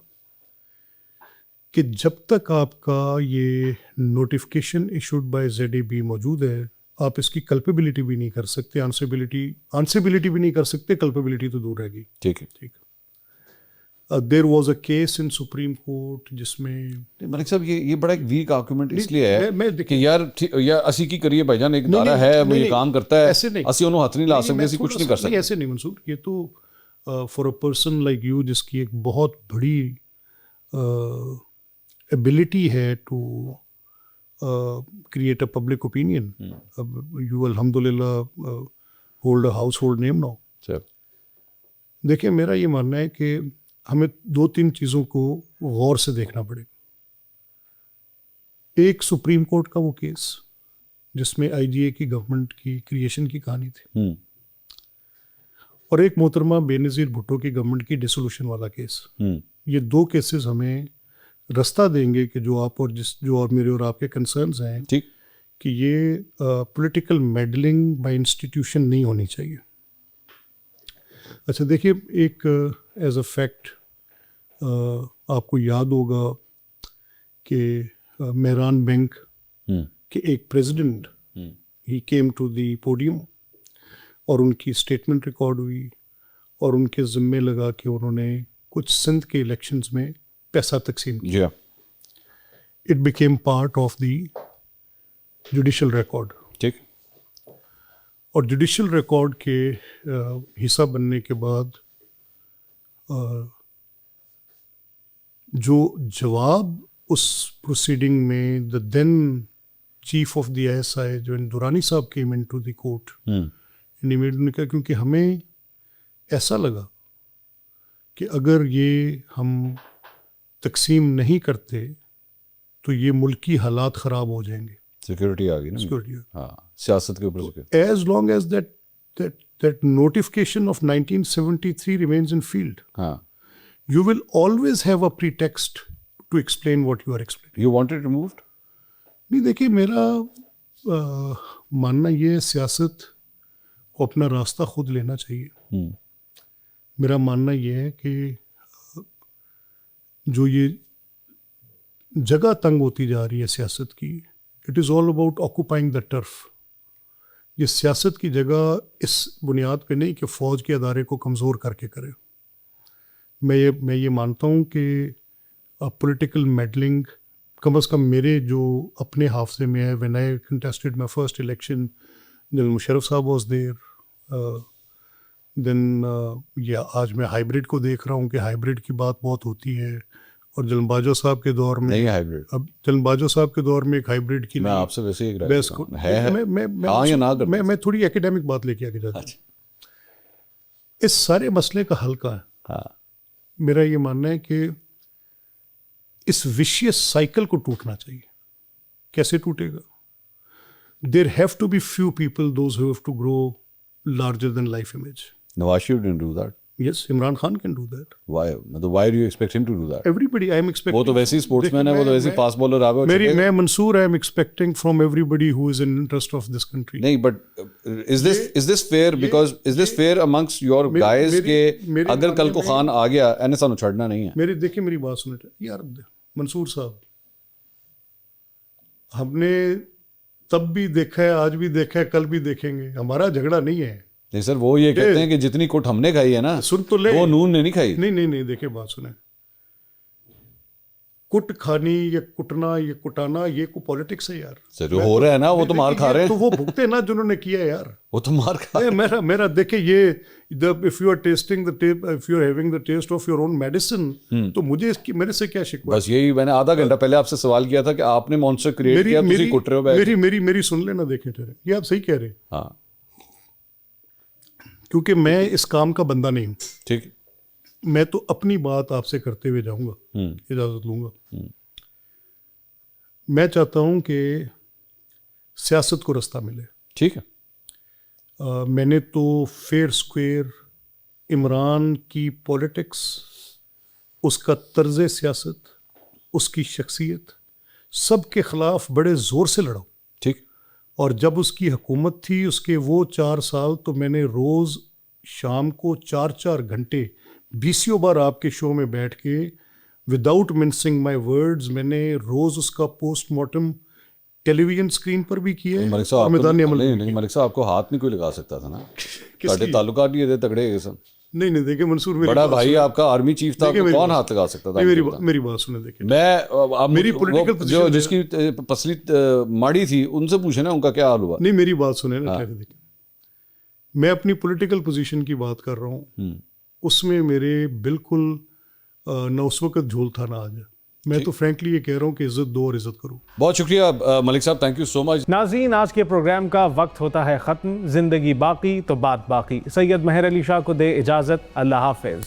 Speaker 3: कि जब तक आपका ये नोटिफिकेशन इशूड बाय ZAB मौजूद है, आप इसकी कल्पेबिलिटी भी नहीं कर सकते, आंसरेबिलिटी भी नहीं कर सकते, कल्पेबिलिटी तो दूर रहेगी।
Speaker 2: ठीक है,
Speaker 3: ठीक। There was a case in supreme court जिसमें
Speaker 2: मलिक साहब ये बड़ा एक वीक आर्गुमेंट इसलिए है
Speaker 3: मैं
Speaker 2: कि यार असी की करिए भाईजान, एक दायरा है वो ये काम करता है,
Speaker 3: ऐसे नहीं,
Speaker 2: असी उन्होंने हाथ नहीं ला सकते, असी कुछ नहीं कर सकते।
Speaker 3: ऐसे नहीं मंसूर, ये तो for a person like you जिसकी एक बहुत बड़ी एबिलिटी है to create a public opinion. You alhamdulillah hold a household name now. देखिए, मेरा ये मानना है कि हमें 2-3 चीज़ों को गौर से देखना पड़ेगा। एक सुप्रीम कोर्ट का वो केस जिसमें IGA की गवर्नमेंट की क्रिएशन की कहानी थी, और एक मोहतरमा बेनज़ीर भुट्टो की गवर्नमेंट की डिसोल्यूशन वाला केस। ये 2 केसेस हमें रास्ता देंगे कि जो और मेरे और आपके कंसर्न्स हैं,
Speaker 2: ठीक,
Speaker 3: कि ये पॉलिटिकल मेडलिंग बाय इंस्टीट्यूशन नहीं होनी चाहिए। अच्छा देखिए, एक एज अ फैक्ट आपको याद होगा कि मेहरान बैंक के एक president he came to the podium और उनकी स्टेटमेंट रिकॉर्ड हुई और उनके ज़िम्मे लगा कि उन्होंने कुछ सिंध के इलेक्शंस में पैसा तकसीम किया। It became part of the judicial record.
Speaker 2: ठीक।
Speaker 3: और जुडिशल रिकॉर्ड के हिस्सा बनने के बाद जो जवाब उस प्रोसीडिंग में the then chief of the ISI जो दुरानी साहब came in to the court ने कहा, क्योंकि हमें ऐसा लगा कि अगर ये हम तकसीम नहीं करते तो ये मुल्की हालात ख़राब हो जाएंगे।
Speaker 2: सिक्योरिटी आ गई ना,
Speaker 3: सिक्योरिटी,
Speaker 2: हाँ, सियासत के ऊपर।
Speaker 3: As long as that notification of 1973 remains in field,
Speaker 2: हाँ,
Speaker 3: you will always have a pretext to explain what you are explaining.
Speaker 2: You want it removed?
Speaker 3: नहीं, देखिए, मेरा मानना ये है, सियासत को अपना रास्ता खुद लेना चाहिए। मेरा मानना ये है कि जो ये जगह तंग होती जा रही है सियासत की, it is all about occupying the turf. ये सियासत की जगह इस बुनियाद पे नहीं कि फ़ौज के अदारे को कमज़ोर करके करे। मैं ये मानता हूँ कि पॉलिटिकल मेडलिंग कम अज़ कम मेरे जो अपने हाफजे में है, when I contested my first election, general Musharraf साहब वाज देयर, देन ये आज मैं हाइब्रिड को देख रहा हूँ कि हाइब्रिड की बात बहुत होती है, और जनरल बाजवा साहब के दौर में
Speaker 2: नहीं हाइब्रिड,
Speaker 3: अब जनरल बाजवा साहब के दौर में एक हाइब्रिड की
Speaker 2: मैं आपसे वैसे ही
Speaker 3: मैं थोड़ी एकेडमिक बात लेके आगे जाता हूँ। इस सारे मसले का हल का है,
Speaker 2: हाँ,
Speaker 3: मेरा ये मानना है कि इस विशियस साइकिल को टूटना चाहिए। कैसे टूटेगा? There have to be few people those who have to grow larger than life image.
Speaker 2: Nawaz Sharif didn't do that.
Speaker 3: Yes, Imran Khan can do that.
Speaker 2: Why? मतलब why do you expect him to do that?
Speaker 3: Everybody, I am expecting,
Speaker 2: वो तो वैसे ही sportsman है, वो तो वैसे ही fast bowler आ गया।
Speaker 3: मैं Mansoor, I am expecting from everybody who is in interest of this country.
Speaker 2: नहीं, but is this fair? Because is this fair amongst your guys के अगर कल को खान आ गया, एने सानू छड़ना नहीं है।
Speaker 3: देखिए, मेरी बात सुने यार मंसूर साहब, हमने तब भी देखा है, आज भी देखा है, कल भी देखेंगे। हमारा झगड़ा नहीं है।
Speaker 2: नहीं सर, वो ये कहते हैं कि जितनी कुट हमने खाई है ना,
Speaker 3: सुन तो ले,
Speaker 2: वो नून ने नहीं खाई।
Speaker 3: नहीं, देखिए बात सुने, कुट खानी या कुटना या कुटाना ये को पॉलिटिक्स है यार।
Speaker 2: सर जो हो रहा है ना वो तो मार खा रहे
Speaker 3: तो
Speaker 2: हैं,
Speaker 3: वो भुगते ना जिन्होंने किया यार।
Speaker 2: वो तो मार खा
Speaker 3: ए, मेरा देखे ये if you are testing the if you are having the test of your own medicine, तो मुझे इसकी मेरे से क्या शिकवा।
Speaker 2: बस यही मैंने आधा घंटा पहले आपसे सवाल किया था कि आपने मॉन्स्टर क्रिएट किया, तुसी कुट रहे हो बैठ के।
Speaker 3: मेरी सुन लेना, देखें ठहरे, ये आप सही कह रहे हैं,
Speaker 2: हाँ
Speaker 3: क्योंकि मैं इस काम का बंदा नहीं हूँ।
Speaker 2: ठीक,
Speaker 3: मैं तो अपनी बात आपसे करते हुए जाऊंगा, इजाजत लूंगा। मैं चाहता हूं कि सियासत को रास्ता मिले।
Speaker 2: ठीक है,
Speaker 3: मैंने तो फेयर स्क्वेयर इमरान की पॉलिटिक्स, उसका तर्ज सियासत, उसकी शख्सियत, सब के खिलाफ बड़े ज़ोर से लड़ा।
Speaker 2: ठीक,
Speaker 3: और जब उसकी हुकूमत थी उसके वो 4 साल, तो मैंने रोज़ शाम को 4-4 घंटे 20 बार आपके शो में बैठ के विदाउट मिंसिंग माय वर्ड्स मैंने रोज़ उसका पोस्टमार्टम टेलीविजन स्क्रीन पर भी किया है
Speaker 2: मलिक साहब
Speaker 3: और मैदानी अमल में।
Speaker 2: नहीं मलिक साहब आपको हाथ नहीं कोई लगा सकता था ना,
Speaker 3: किसकी?
Speaker 2: साढ़े ताल्लुकात नहीं थे तगड़े ये सब।
Speaker 3: नहीं देखिए मंसूर, मेरी
Speaker 2: बड़ा
Speaker 3: बात
Speaker 2: भाई
Speaker 3: सुने।
Speaker 2: आपका आर्मी चीफ था,
Speaker 3: देखिए
Speaker 2: आपको
Speaker 3: मेरी
Speaker 2: कौन
Speaker 3: बात-
Speaker 2: हाथ लगा सकता था?
Speaker 3: नहीं,
Speaker 2: आपको बता।
Speaker 3: मेरी बात सुने, देखिए
Speaker 2: मैं आप
Speaker 3: मेरी political
Speaker 2: जो
Speaker 3: position
Speaker 2: जिसकी पसली माड़ी थी उनसे पूछे ना उनका क्या हाल हुआ।
Speaker 3: नहीं, मेरी बात सुने ना, ठहरे देखिए, मैं अपनी पॉलिटिकल पोजीशन की बात कर रहा हूँ, उसमें मेरे बिल्कुल न उस वक्त झोल था ना आज। मैं तो फ्रैंकली ये कह रहा हूँ कि इज्जत दो और इज्जत करो।
Speaker 2: बहुत शुक्रिया मलिक साहब, थैंक यू सो मच।
Speaker 1: नाज़रीन, आज के प्रोग्राम का वक्त होता है ख़त्म। ज़िंदगी बाकी तो बात बाकी। सैयद महर अली शाह को दे इजाज़त। अल्लाह हाफ़िज़।